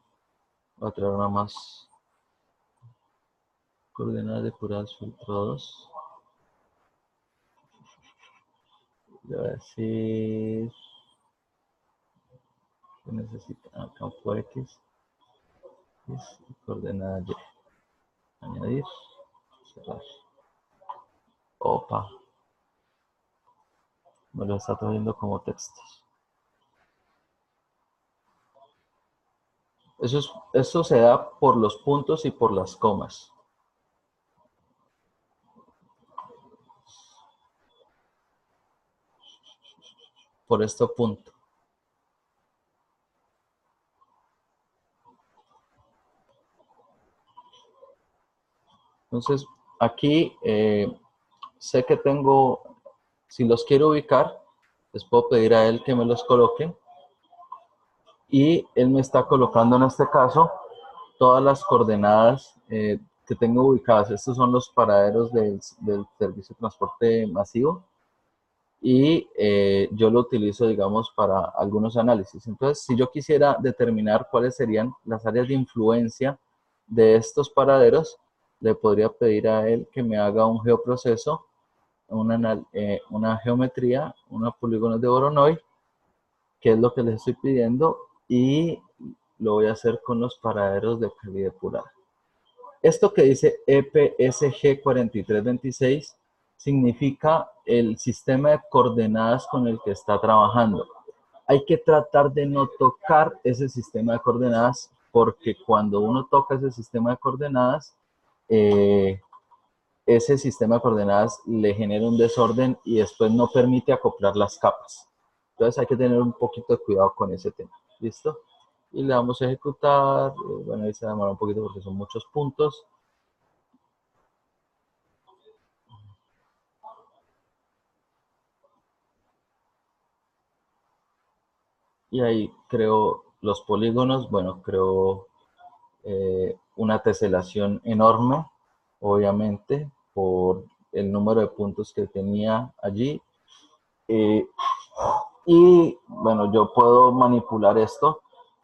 voy a traer una más. Coordenadas depuradas filtrados. Le voy a decir que necesita campo X y coordenada Y. Añadir, cerrar. Opa. Me lo está trayendo como textos. Eso se da por los puntos y por las comas. Por este punto. Entonces, aquí sé que tengo, si los quiero ubicar, les puedo pedir a él que me los coloque. Y él me está colocando en este caso todas las coordenadas que tengo ubicadas. Estos son los paraderos del servicio de transporte masivo. Y yo lo utilizo, digamos, para algunos análisis. Entonces, si yo quisiera determinar cuáles serían las áreas de influencia de estos paraderos, le podría pedir a él que me haga un geoproceso, una geometría, unos polígonos de Voronoi, qué es lo que les estoy pidiendo y lo voy a hacer con los paraderos de calidad depurada. Esto que dice EPSG 4326 significa el sistema de coordenadas con el que está trabajando. Hay que tratar de no tocar ese sistema de coordenadas porque cuando uno toca ese sistema de coordenadas, ese sistema de coordenadas le genera un desorden y después no permite acoplar las capas. Entonces hay que tener un poquito de cuidado con ese tema. ¿Listo? Y le vamos a ejecutar. Bueno, ahí se demora un poquito porque son muchos puntos. Y ahí creo los polígonos. Bueno, creo una teselación enorme, obviamente, por el número de puntos que tenía allí. Y bueno, yo puedo manipular esto.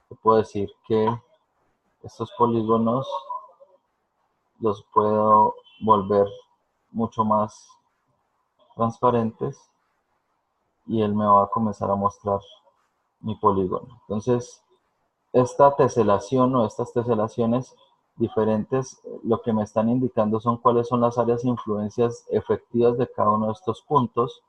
Yo puedo decir que estos polígonos los puedo volver mucho más transparentes y él me va a comenzar a mostrar mi polígono. Entonces, esta teselación o estas teselaciones diferentes, lo que me están indicando son cuáles son las áreas de influencias efectivas de cada uno de estos puntos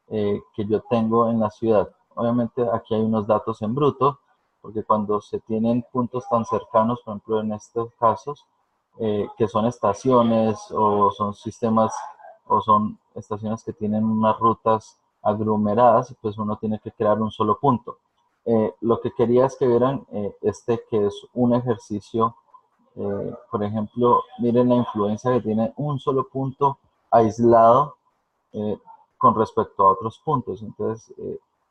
que yo tengo en la ciudad. Obviamente aquí hay unos datos en bruto, porque cuando se tienen puntos tan cercanos, por ejemplo en estos casos, que son estaciones o son sistemas o son estaciones que tienen unas rutas aglomeradas, pues uno tiene que crear un solo punto. Lo que quería es que vieran que es un ejercicio, por ejemplo, miren la influencia que tiene un solo punto aislado eh, con respecto a otros puntos. Entonces,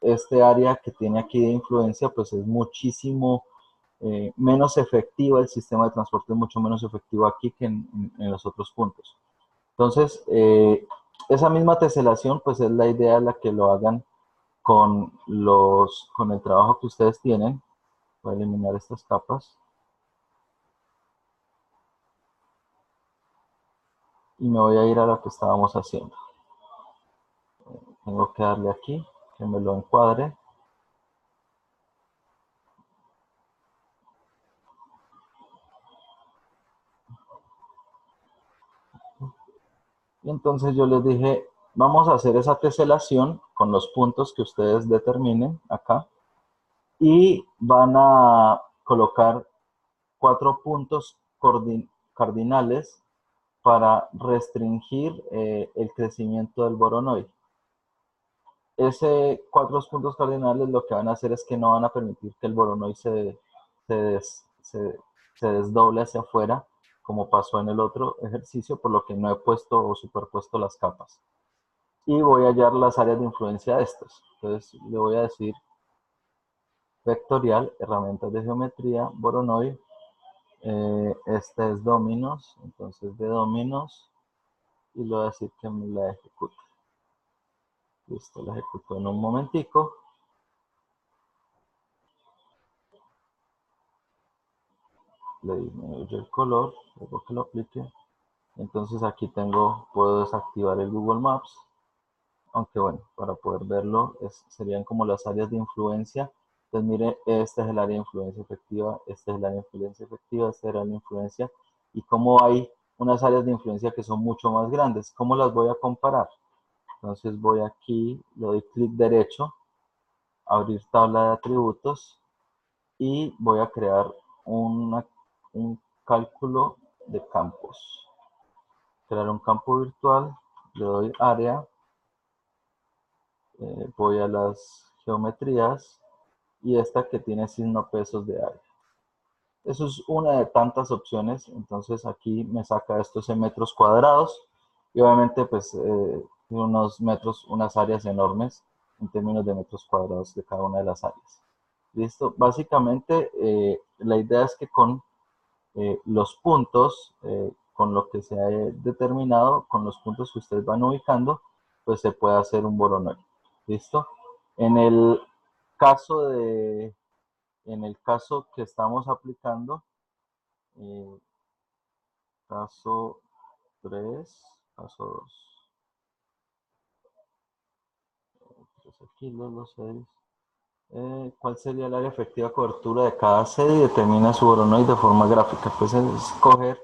este área que tiene aquí de influencia, pues es muchísimo menos efectiva, el sistema de transporte es mucho menos efectivo aquí que en los otros puntos. Entonces, esa misma teselación, pues es la idea de la que lo hagan con el trabajo que ustedes tienen. Voy a eliminar estas capas. Y me voy a ir a lo que estábamos haciendo. Tengo que darle aquí, que me lo encuadre. Y entonces yo les dije, vamos a hacer esa teselación con los puntos que ustedes determinen acá. Y van a colocar 4 puntos cardinales para restringir el crecimiento del Voronoi. Ese 4 puntos cardinales lo que van a hacer es que no van a permitir que el Voronoi se desdoble hacia afuera, como pasó en el otro ejercicio, por lo que no he puesto o superpuesto las capas. Y voy a hallar las áreas de influencia de estos. Entonces le voy a decir vectorial, herramientas de geometría, Voronoi. Este es dominos, entonces de dominos, y le voy a decir que me la ejecute. Listo, la ejecuto en un momentico. Le disminuyo el color, luego que lo aplique. Entonces aquí puedo desactivar el Google Maps. Aunque bueno, para poder verlo serían como las áreas de influencia. Entonces mire, este es el área de influencia efectiva, este es el área de influencia efectiva, esta es el área de influencia. Y como hay unas áreas de influencia que son mucho más grandes, ¿cómo las voy a comparar? Entonces voy aquí, le doy clic derecho, abrir tabla de atributos y voy a crear un cálculo de campos. Crear un campo virtual, le doy área, voy a las geometrías y esta que tiene signo pesos de área. Eso es una de tantas opciones, entonces aquí me saca estos en metros cuadrados y obviamente pues unos metros, unas áreas enormes en términos de metros cuadrados de cada una de las áreas. Listo, básicamente la idea es que con los puntos, con lo que se ha determinado, con los puntos que ustedes van ubicando, pues se puede hacer un Voronoi. ¿Listo? En el caso que estamos aplicando, caso 3, caso 2, 13 kilos, los 6, ¿Cuál sería el área efectiva de cobertura de cada CEDI? Determina su Voronoi de forma gráfica. Pues es escoger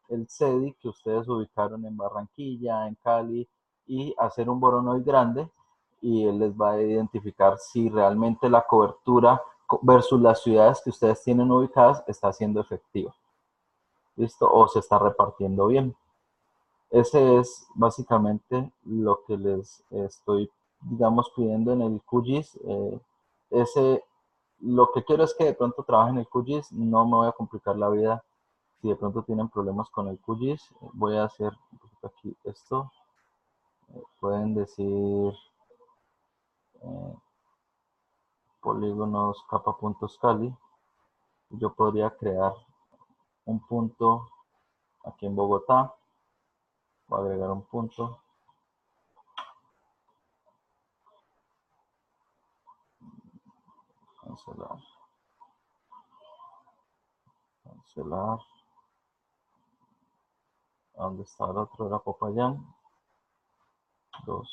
el CEDI que ustedes ubicaron en Barranquilla, en Cali, y hacer un Voronoi grande, y él les va a identificar si realmente la cobertura versus las ciudades que ustedes tienen ubicadas está siendo efectiva. ¿Listo? O se está repartiendo bien. Ese es básicamente lo que les estoy, digamos, pidiendo en el QGIS. Lo que quiero es que de pronto trabajen en el QGIS, no me voy a complicar la vida. Si de pronto tienen problemas con el QGIS, voy a hacer un poquito aquí esto. Pueden decir polígonos capa.scali. Yo podría crear un punto aquí en Bogotá. Voy a agregar un punto. Cancelar. Cancelar. ¿Dónde está el otro? Era Popayán. 2.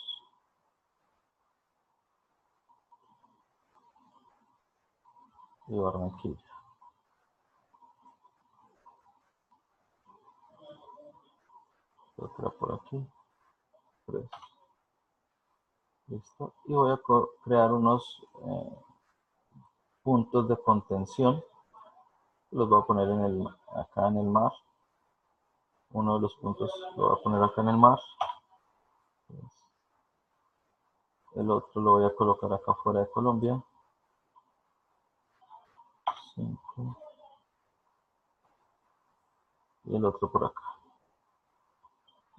Y Barranquilla. Otra por aquí. 3. Listo. Y voy a crear unos puntos de contención. Los voy a poner acá en el mar. Uno de los puntos lo voy a poner acá en el mar. El otro lo voy a colocar acá fuera de Colombia. 5. Y el otro por acá.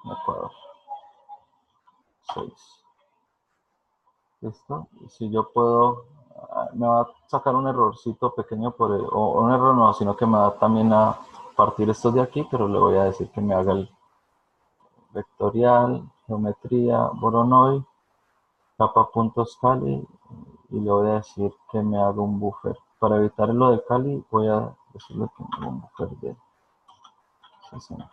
En Ecuador. 6. ¿Listo? Y si yo puedo, me va a sacar un errorcito pequeño o un error no, sino que me va también a partir estos de aquí, pero le voy a decir que me haga el vectorial, geometría, Voronoi, capa.scali, y le voy a decir que me haga un buffer. Para evitar lo de Cali, voy a decirle que me haga un buffer de 60.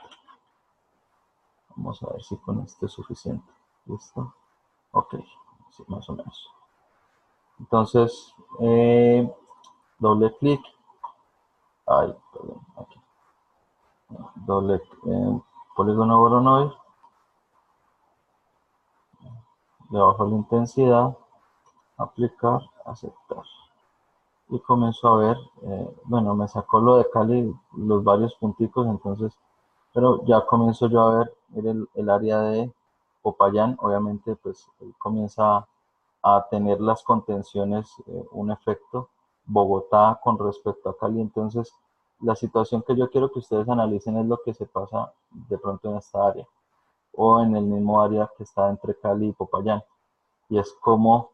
Vamos a ver si con esto es suficiente. ¿Listo? Ok, sí, más o menos. Entonces, doble clic. Ay, perdón, aquí. Doble polígono Voronoi. Le bajo la intensidad. Aplicar, aceptar. Y comienzo a ver, bueno, me sacó lo de Cali, los varios punticos, entonces, pero ya comienzo yo a ver el área de Popayán. Obviamente, pues él comienza a tener las contenciones, un efecto. Bogotá con respecto a Cali. Entonces, la situación que yo quiero que ustedes analicen es lo que se pasa de pronto en esta área o en el mismo área que está entre Cali y Popayán, y es como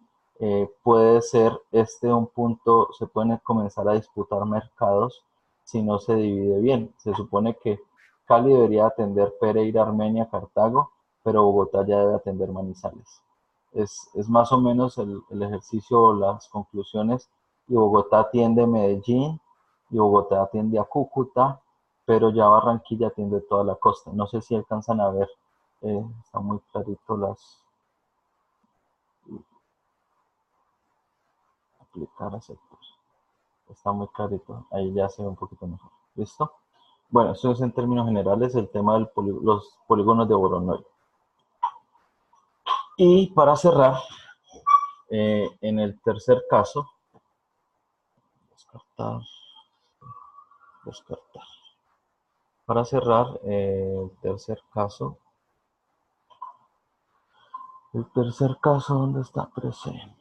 puede ser un punto. Se pueden comenzar a disputar mercados si no se divide bien. Se supone que Cali debería atender Pereira, Armenia, Cartago, pero Bogotá ya debe atender Manizales. Es más o menos el ejercicio o las conclusiones, y Bogotá atiende Medellín, y Bogotá atiende a Cúcuta, pero ya Barranquilla atiende toda la costa. No sé si alcanzan a ver, está muy clarito aplicar, aceptar. Está muy clarito, ahí ya se ve un poquito mejor. ¿Listo? Bueno, eso es en términos generales el tema de los polígonos de Voronoi. Y para cerrar, en el tercer caso, descartar. Para cerrar, el tercer caso, ¿dónde está? Presente.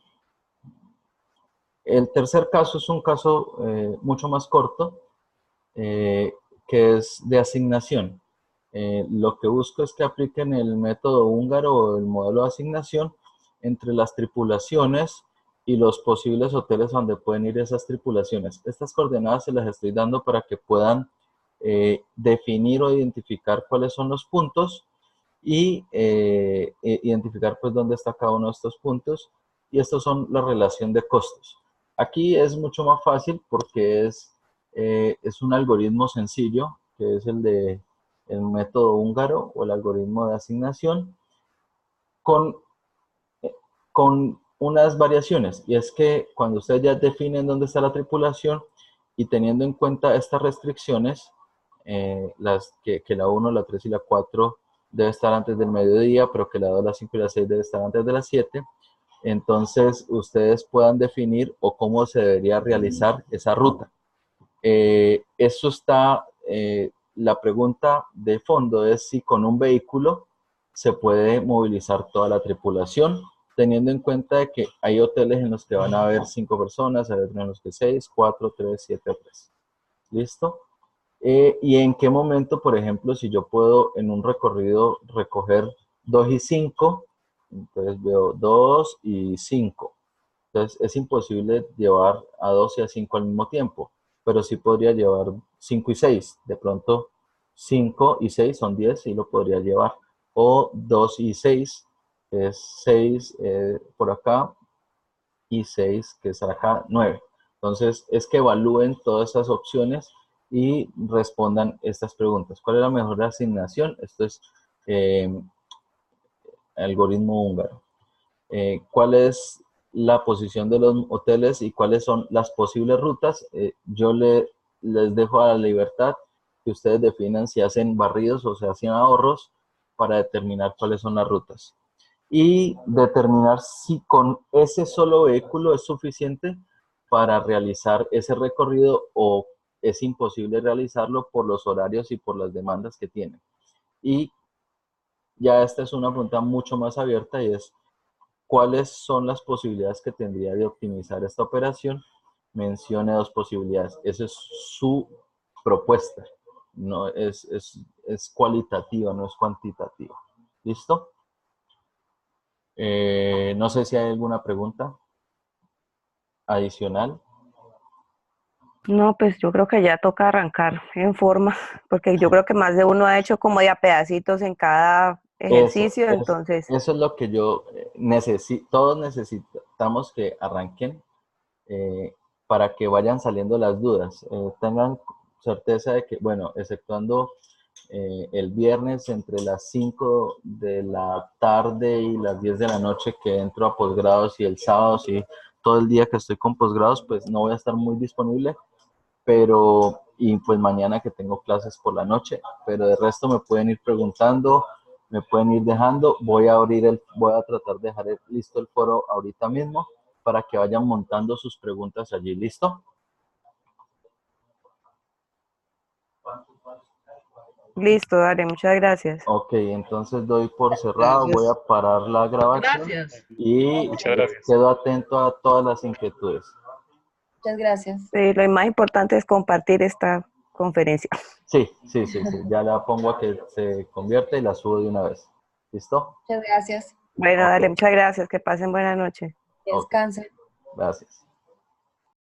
El tercer caso es un caso mucho más corto, que es de asignación. Lo que busco es que apliquen el método húngaro o el modelo de asignación entre las tripulaciones y los posibles hoteles donde pueden ir esas tripulaciones. Estas coordenadas se las estoy dando para que puedan definir o identificar cuáles son los puntos y identificar pues dónde está cada uno de estos puntos. Y estos son la relación de costos. Aquí es mucho más fácil porque es un algoritmo sencillo, que es el método húngaro o el algoritmo de asignación, con unas variaciones, y es que cuando ustedes ya definen dónde está la tripulación y teniendo en cuenta estas restricciones, las que la 1, la 3 y la 4 debe estar antes del mediodía, pero que la 2, la 5 y la 6 debe estar antes de las 7, entonces ustedes puedan definir o cómo se debería realizar esa ruta. Eso está, la pregunta de fondo es si con un vehículo se puede movilizar toda la tripulación, teniendo en cuenta de que hay hoteles en los que van a haber 5 personas, hay otros en los que 6, 4, 3, 7, 3. ¿Listo? Y en qué momento, por ejemplo, si yo puedo en un recorrido recoger 2 y 5, entonces veo 2 y 5. Entonces es imposible llevar a 2 y a 5 al mismo tiempo, pero sí podría llevar 5 y 6. De pronto 5 y 6 son 10, sí lo podría llevar. O 2 y 6 es 6 por acá y 6 que es acá, 9. Entonces es que evalúen todas esas opciones y respondan estas preguntas. ¿Cuál es la mejor asignación? Esto es algoritmo húngaro. ¿Cuál es la posición de los hoteles y cuáles son las posibles rutas? Yo les dejo a la libertad que ustedes definan si hacen barridos o se hacen ahorros para determinar cuáles son las rutas. Y determinar si con ese solo vehículo es suficiente para realizar ese recorrido o es imposible realizarlo por los horarios y por las demandas que tienen. Y ya esta es una pregunta mucho más abierta y es, ¿cuáles son las posibilidades que tendría de optimizar esta operación? Mencione 2 posibilidades. Esa es su propuesta. No es cualitativa, no es cuantitativa. ¿Listo? No sé si hay alguna pregunta adicional. No, pues yo creo que ya toca arrancar en forma, porque yo creo que más de uno ha hecho como de a pedacitos en cada ejercicio, entonces, Eso es lo que yo necesito. Todos necesitamos que arranquen para que vayan saliendo las dudas. Tengan certeza de que, bueno, exceptuando el viernes entre las 5 de la tarde y las 10 de la noche que entro a posgrados y el sábado, sí, todo el día que estoy con posgrados, pues no voy a estar muy disponible, pero, y pues mañana que tengo clases por la noche, pero de resto me pueden ir preguntando, me pueden ir dejando, voy a tratar de dejar listo el foro ahorita mismo para que vayan montando sus preguntas allí, ¿listo? listo, dale, muchas gracias. Ok, entonces doy por cerrado, voy a Gracias. parar la grabación Gracias. y Muchas gracias. quedo atento a todas las inquietudes. Muchas gracias. Sí, lo más importante es compartir esta conferencia. Sí, ya la pongo a que se convierta y la subo de una vez. ¿Listo? Muchas gracias. Bueno, Ok, dale, muchas gracias, que pasen buena noche. Que ok, descansen. gracias.